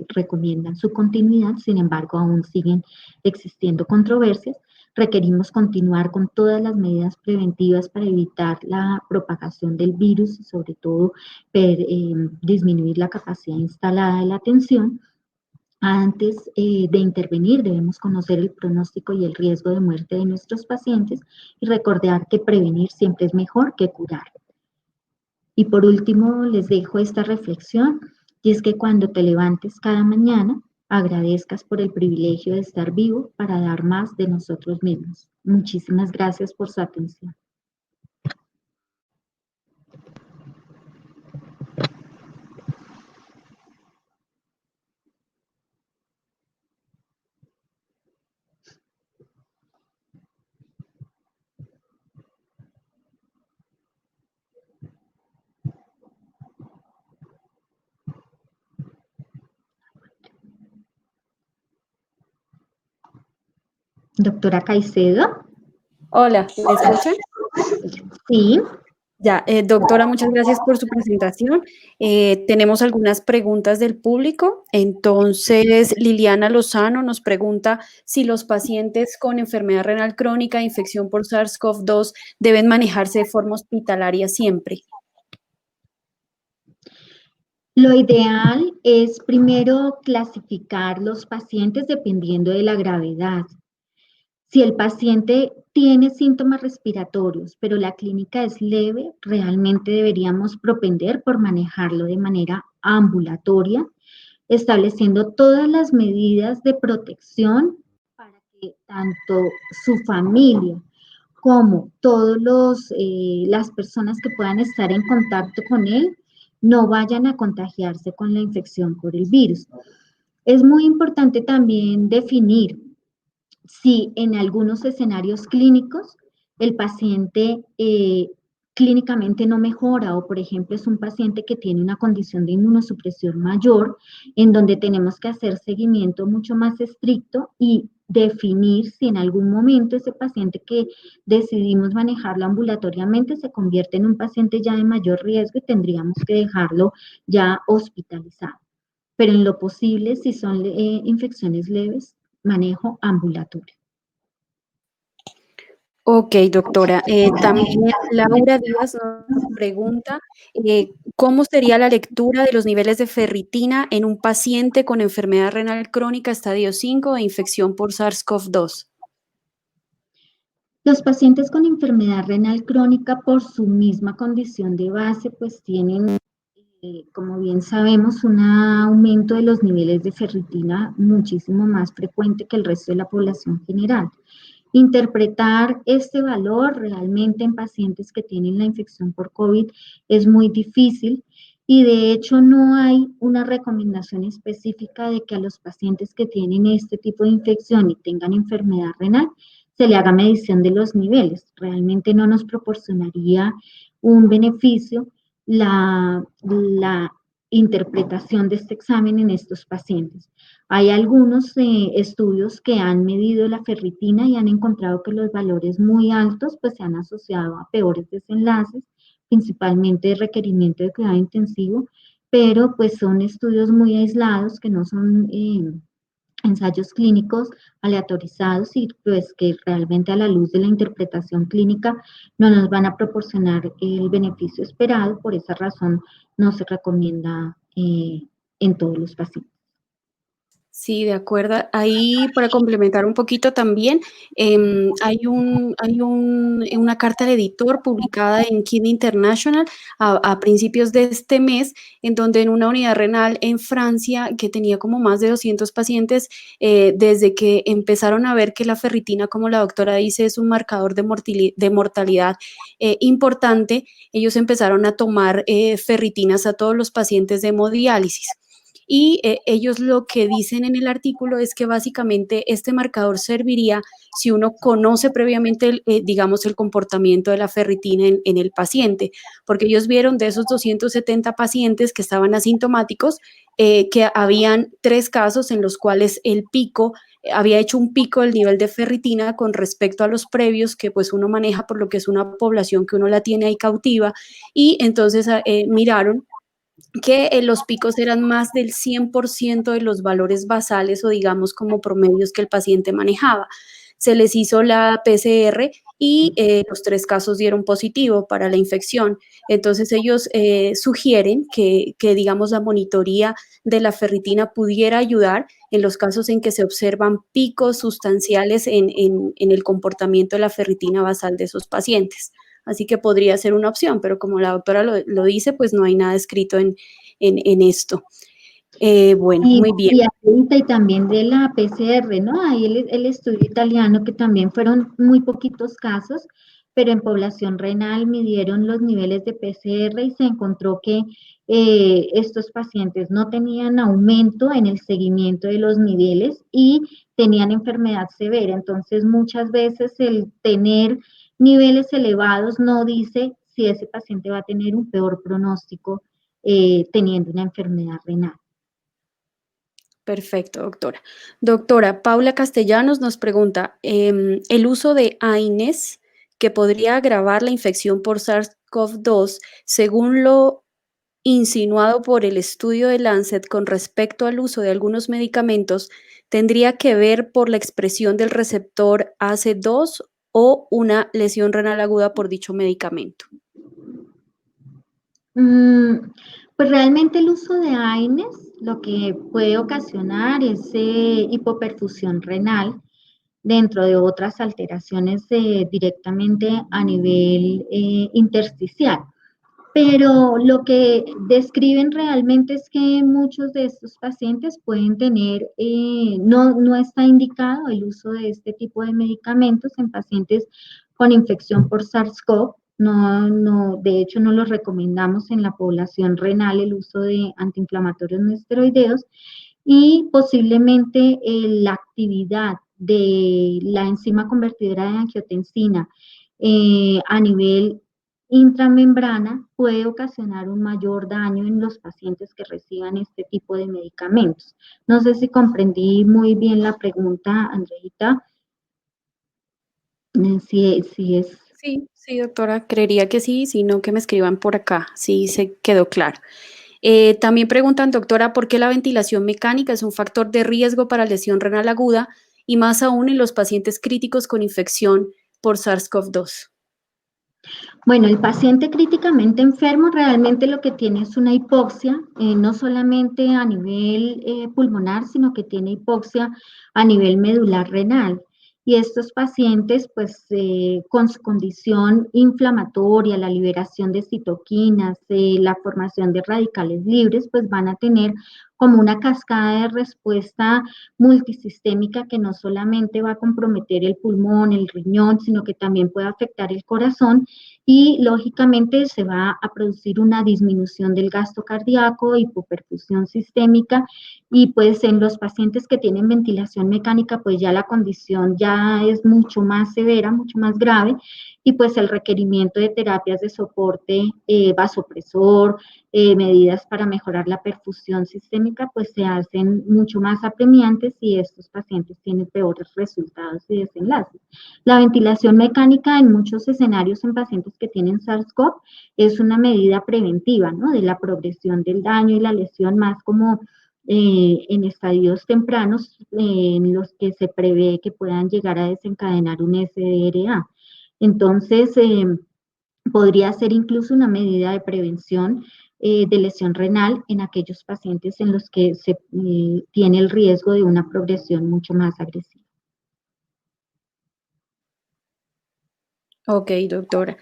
recomiendan su continuidad, sin embargo, aún siguen existiendo controversias. Requerimos continuar con todas las medidas preventivas para evitar la propagación del virus y sobre todo disminuir la capacidad instalada de la atención. Antes de intervenir debemos conocer el pronóstico y el riesgo de muerte de nuestros pacientes y recordar que prevenir siempre es mejor que curar. Y por último, les dejo esta reflexión, y es que cuando te levantes cada mañana, agradezcas por el privilegio de estar vivo para dar más de nosotros mismos. Muchísimas gracias por su atención. Doctora Caicedo. Hola, ¿me escuchan? Sí. Ya, doctora, muchas gracias por su presentación. Tenemos algunas preguntas del público. Entonces, Liliana Lozano nos pregunta si los pacientes con enfermedad renal crónica e infección por SARS-CoV-2 deben manejarse de forma hospitalaria siempre. Lo ideal es primero clasificar los pacientes dependiendo de la gravedad. Si el paciente tiene síntomas respiratorios, pero la clínica es leve, realmente deberíamos propender por manejarlo de manera ambulatoria, estableciendo todas las medidas de protección para que tanto su familia como todas las personas que puedan estar en contacto con él no vayan a contagiarse con la infección por el virus. Es muy importante también definir si en algunos escenarios clínicos el paciente clínicamente no mejora o, por ejemplo, es un paciente que tiene una condición de inmunosupresión mayor, en donde tenemos que hacer seguimiento mucho más estricto y definir si en algún momento ese paciente que decidimos manejarlo ambulatoriamente se convierte en un paciente ya de mayor riesgo y tendríamos que dejarlo ya hospitalizado. Pero en lo posible, si son infecciones leves, manejo ambulatorio. Ok, doctora. También Laura Díaz nos pregunta ¿cómo sería la lectura de los niveles de ferritina en un paciente con enfermedad renal crónica estadio 5 e infección por SARS-CoV-2? Los pacientes con enfermedad renal crónica por su misma condición de base, pues tienen, como bien sabemos, un aumento de los niveles de ferritina muchísimo más frecuente que el resto de la población general. Interpretar este valor realmente en pacientes que tienen la infección por COVID es muy difícil y de hecho no hay una recomendación específica de que a los pacientes que tienen este tipo de infección y tengan enfermedad renal se le haga medición de los niveles. Realmente no nos proporcionaría un beneficio la interpretación de este examen en estos pacientes. Hay algunos estudios que han medido la ferritina y han encontrado que los valores muy altos pues se han asociado a peores desenlaces, principalmente requerimiento de cuidado intensivo, pero pues son estudios muy aislados que no son ensayos clínicos aleatorizados y pues que realmente a la luz de la interpretación clínica no nos van a proporcionar el beneficio esperado. Por esa razón no se recomienda en todos los pacientes. Sí, de acuerdo. Ahí, para complementar un poquito también, una carta al editor publicada en Kidney International a principios de este mes, en donde en una unidad renal en Francia, que tenía como más de 200 pacientes, desde que empezaron a ver que la ferritina, como la doctora dice, es un marcador de mortalidad importante, ellos empezaron a tomar ferritinas a todos los pacientes de hemodiálisis. Y ellos lo que dicen en el artículo es que básicamente este marcador serviría si uno conoce previamente, digamos, el comportamiento de la ferritina en el paciente, porque ellos vieron de esos 270 pacientes que estaban asintomáticos, que habían 3 casos en los cuales el pico había hecho un pico del nivel de ferritina con respecto a los previos que pues uno maneja por lo que es una población que uno la tiene ahí cautiva, y entonces miraron que los picos eran más del 100% de los valores basales o digamos como promedios que el paciente manejaba. Se les hizo la PCR y los 3 casos dieron positivo para la infección. Entonces ellos sugieren que, digamos, la monitoría de la ferritina pudiera ayudar en los casos en que se observan picos sustanciales en el comportamiento de la ferritina basal de esos pacientes. Así que podría ser una opción, pero como la doctora lo dice, pues no hay nada escrito en esto. Bueno, muy bien. Y también de la PCR, ¿no? Ahí el estudio italiano, que también fueron muy poquitos casos, pero en población renal midieron los niveles de PCR y se encontró que estos pacientes no tenían aumento en el seguimiento de los niveles y tenían enfermedad severa. Entonces, muchas veces el tener niveles elevados no dice si ese paciente va a tener un peor pronóstico teniendo una enfermedad renal. Perfecto, doctora. Doctora, Paula Castellanos nos pregunta, el uso de AINES que podría agravar la infección por SARS-CoV-2, según lo insinuado por el estudio de Lancet con respecto al uso de algunos medicamentos, ¿tendría que ver por la expresión del receptor AC2 o una lesión renal aguda por dicho medicamento? Pues realmente el uso de AINES lo que puede ocasionar es hipoperfusión renal dentro de otras alteraciones directamente a nivel intersticial. Pero lo que describen realmente es que muchos de estos pacientes pueden tener, no está indicado el uso de este tipo de medicamentos en pacientes con infección por SARS-CoV. No, de hecho no los recomendamos en la población renal el uso de antiinflamatorios no esteroideos y posiblemente la actividad de la enzima convertidora de angiotensina a nivel intramembrana puede ocasionar un mayor daño en los pacientes que reciban este tipo de medicamentos. No sé si comprendí muy bien la pregunta, Andreita. Si es. Sí, sí, doctora, creería que sí, si no que me escriban por acá, sí se quedó claro. También preguntan, doctora, ¿por qué la ventilación mecánica es un factor de riesgo para lesión renal aguda y más aún en los pacientes críticos con infección por SARS-CoV-2? Bueno, el paciente críticamente enfermo realmente lo que tiene es una hipoxia, no solamente a nivel pulmonar, sino que tiene hipoxia a nivel medular renal. Y estos pacientes, pues con su condición inflamatoria, la liberación de citoquinas, la formación de radicales libres, pues van a tener como una cascada de respuesta multisistémica que no solamente va a comprometer el pulmón, el riñón, sino que también puede afectar el corazón y lógicamente se va a producir una disminución del gasto cardíaco, hipoperfusión sistémica y pues en los pacientes que tienen ventilación mecánica pues ya la condición ya es mucho más severa, mucho más grave y pues el requerimiento de terapias de soporte vasopresor, medidas para mejorar la perfusión sistémica pues se hacen mucho más apremiantes y estos pacientes tienen peores resultados y desenlaces. La ventilación mecánica en muchos escenarios en pacientes que tienen SARS-CoV es una medida preventiva, ¿no? De la progresión del daño y la lesión más como en estadios tempranos en los que se prevé que puedan llegar a desencadenar un SDRA. Entonces, podría ser incluso una medida de prevención de lesión renal en aquellos pacientes en los que se tiene el riesgo de una progresión mucho más agresiva. Ok, doctora.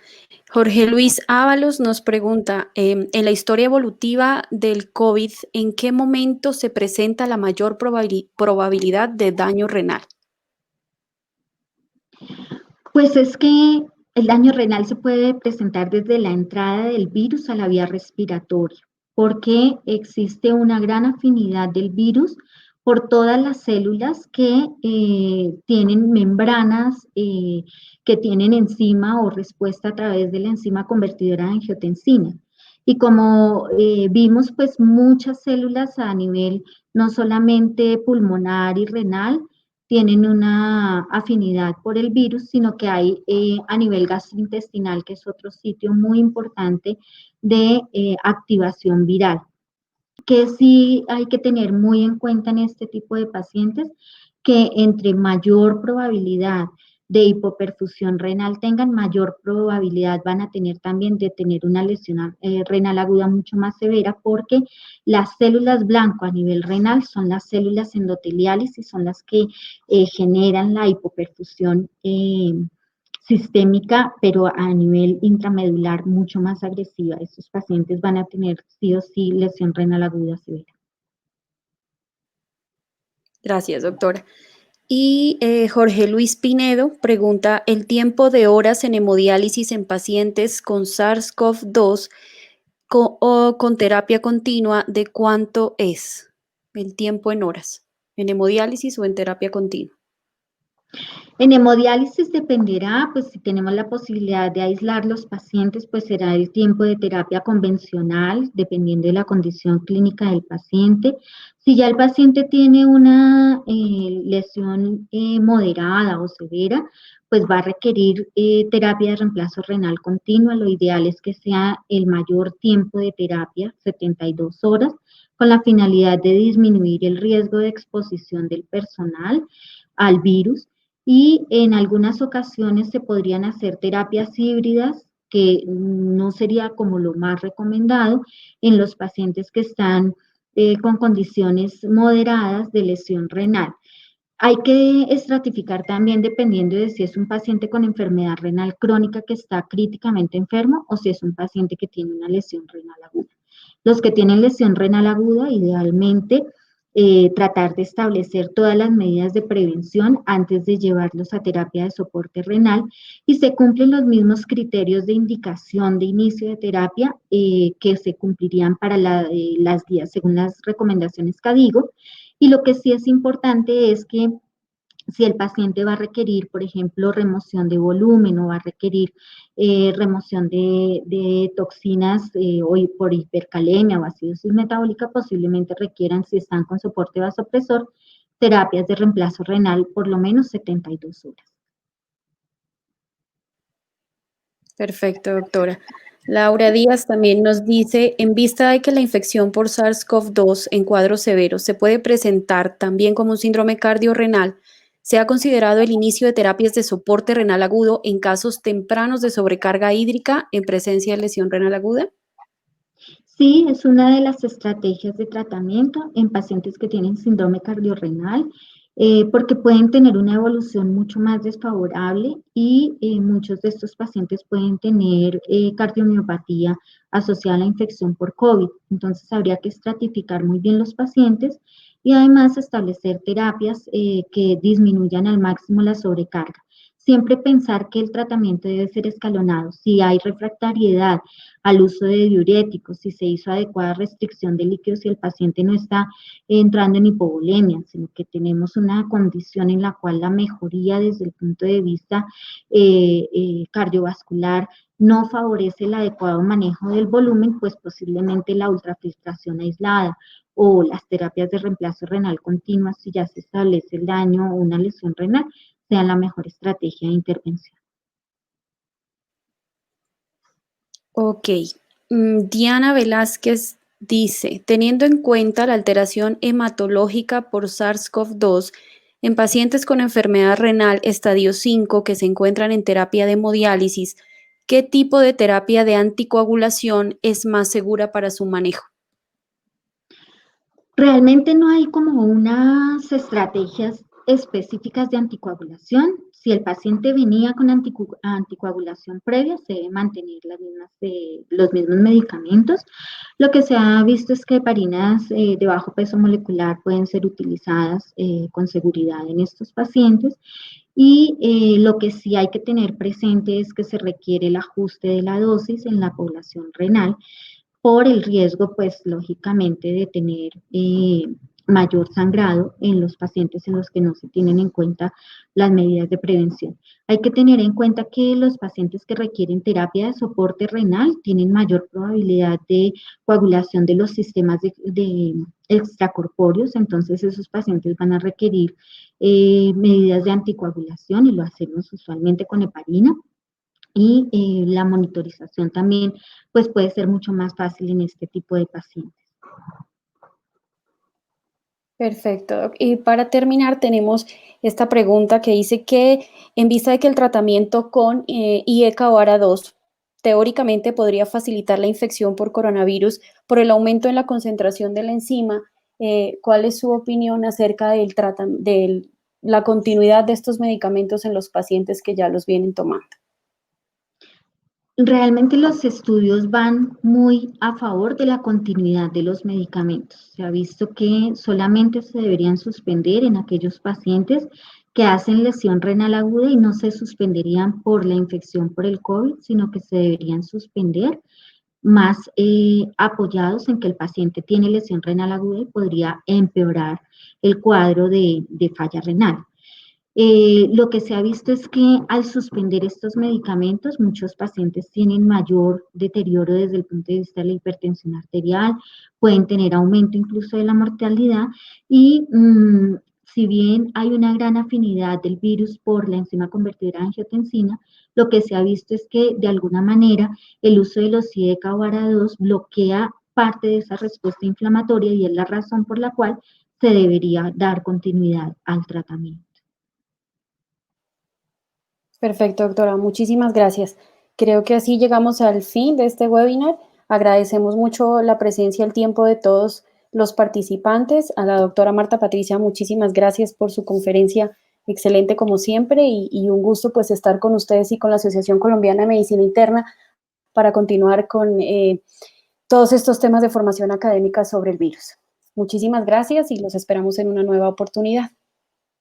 Jorge Luis Ábalos nos pregunta, en la historia evolutiva del COVID, ¿en qué momento se presenta la mayor probabilidad de daño renal? Pues es que el daño renal se puede presentar desde la entrada del virus a la vía respiratoria, porque existe una gran afinidad del virus por todas las células que tienen membranas, que tienen enzima o respuesta a través de la enzima convertidora de angiotensina. Y como vimos, pues muchas células a nivel no solamente pulmonar y renal, tienen una afinidad por el virus, sino que hay a nivel gastrointestinal, que es otro sitio muy importante de activación viral, que sí hay que tener muy en cuenta en este tipo de pacientes, que entre mayor probabilidad de hipoperfusión renal tengan, mayor probabilidad van a tener también de tener una lesión renal aguda mucho más severa, porque las células blanco a nivel renal son las células endoteliales y son las que generan la hipoperfusión sistémica, pero a nivel intramedular mucho más agresiva. Estos pacientes van a tener sí o sí lesión renal aguda severa. Gracias, doctora. Y Jorge Luis Pinedo pregunta, ¿el tiempo de horas en hemodiálisis en pacientes con SARS-CoV-2 o con terapia continua, de cuánto es el tiempo en horas, en hemodiálisis o en terapia continua? En hemodiálisis dependerá, pues si tenemos la posibilidad de aislar los pacientes, pues será el tiempo de terapia convencional, dependiendo de la condición clínica del paciente. Si ya el paciente tiene una lesión moderada o severa, pues va a requerir terapia de reemplazo renal continua. Lo ideal es que sea el mayor tiempo de terapia, 72 horas, con la finalidad de disminuir el riesgo de exposición del personal al virus, y en algunas ocasiones se podrían hacer terapias híbridas, que no sería como lo más recomendado en los pacientes que están con condiciones moderadas de lesión renal. Hay que estratificar también dependiendo de si es un paciente con enfermedad renal crónica que está críticamente enfermo o si es un paciente que tiene una lesión renal aguda. Los que tienen lesión renal aguda, idealmente, tratar de establecer todas las medidas de prevención antes de llevarlos a terapia de soporte renal, y se cumplen los mismos criterios de indicación de inicio de terapia que se cumplirían para las guías según las recomendaciones CADIGO. Y lo que sí es importante es que si el paciente va a requerir, por ejemplo, remoción de volumen o va a requerir remoción de toxinas o por hipercalemia o acidosis metabólica, posiblemente requieran, si están con soporte vasopresor, terapias de reemplazo renal por lo menos 72 horas. Perfecto, doctora. Laura Díaz también nos dice, en vista de que la infección por SARS-CoV-2 en cuadros severos se puede presentar también como un síndrome cardiorrenal, ¿se ha considerado el inicio de terapias de soporte renal agudo en casos tempranos de sobrecarga hídrica en presencia de lesión renal aguda? Sí, es una de las estrategias de tratamiento en pacientes que tienen síndrome cardiorrenal, porque pueden tener una evolución mucho más desfavorable, y muchos de estos pacientes pueden tener cardiomiopatía asociada a la infección por COVID. Entonces, habría que estratificar muy bien los pacientes y además establecer terapias que disminuyan al máximo la sobrecarga. Siempre pensar que el tratamiento debe ser escalonado. Si hay refractariedad al uso de diuréticos, si se hizo adecuada restricción de líquidos, si el paciente no está entrando en hipovolemia, sino que tenemos una condición en la cual la mejoría desde el punto de vista cardiovascular no favorece el adecuado manejo del volumen, pues posiblemente la ultrafiltración aislada o las terapias de reemplazo renal continua, si ya se establece el daño o una lesión renal, sean la mejor estrategia de intervención. Ok. Diana Velázquez dice, teniendo en cuenta la alteración hematológica por SARS-CoV-2 en pacientes con enfermedad renal estadio 5 que se encuentran en terapia de hemodiálisis, ¿Qué tipo de terapia de anticoagulación es más segura para su manejo? Realmente no hay como unas estrategias específicas de anticoagulación. Si el paciente venía con anticoagulación previa, se debe mantener los mismos medicamentos. Lo que se ha visto es que heparinas de bajo peso molecular pueden ser utilizadas con seguridad en estos pacientes. Y lo que sí hay que tener presente es que se requiere el ajuste de la dosis en la población renal por el riesgo, pues lógicamente, de tener mayor sangrado en los pacientes en los que no se tienen en cuenta las medidas de prevención. Hay que tener en cuenta que los pacientes que requieren terapia de soporte renal tienen mayor probabilidad de coagulación de los sistemas de extracorpóreos, entonces esos pacientes van a requerir medidas de anticoagulación y lo hacemos usualmente con heparina y la monitorización también pues puede ser mucho más fácil en este tipo de pacientes. Perfecto, doc. Y para terminar, tenemos esta pregunta que dice que en vista de que el tratamiento con IECA o ARA2 teóricamente podría facilitar la infección por coronavirus por el aumento en la concentración de la enzima, ¿cuál es su opinión acerca de la continuidad de estos medicamentos en los pacientes que ya los vienen tomando? Realmente los estudios van muy a favor de la continuidad de los medicamentos. Se ha visto que solamente se deberían suspender en aquellos pacientes que hacen lesión renal aguda y no se suspenderían por la infección por el COVID, sino que se deberían suspender más apoyados en que el paciente tiene lesión renal aguda y podría empeorar el cuadro de falla renal. Lo que se ha visto es que al suspender estos medicamentos, muchos pacientes tienen mayor deterioro desde el punto de vista de la hipertensión arterial, pueden tener aumento incluso de la mortalidad y si bien hay una gran afinidad del virus por la enzima convertidora de angiotensina, lo que se ha visto es que de alguna manera el uso de los IDK o ARA2 bloquea parte de esa respuesta inflamatoria y es la razón por la cual se debería dar continuidad al tratamiento. Perfecto, doctora. Muchísimas gracias. Creo que así llegamos al fin de este webinar. Agradecemos mucho la presencia y el tiempo de todos los participantes. A la doctora Marta Patricia, muchísimas gracias por su conferencia. Excelente como siempre y un gusto pues estar con ustedes y con la Asociación Colombiana de Medicina Interna para continuar con todos estos temas de formación académica sobre el virus. Muchísimas gracias y los esperamos en una nueva oportunidad.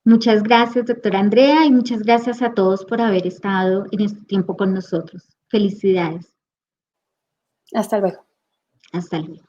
Muchas gracias, doctora Andrea, y muchas gracias a todos por haber estado en este tiempo con nosotros. Felicidades. Hasta luego. Hasta luego.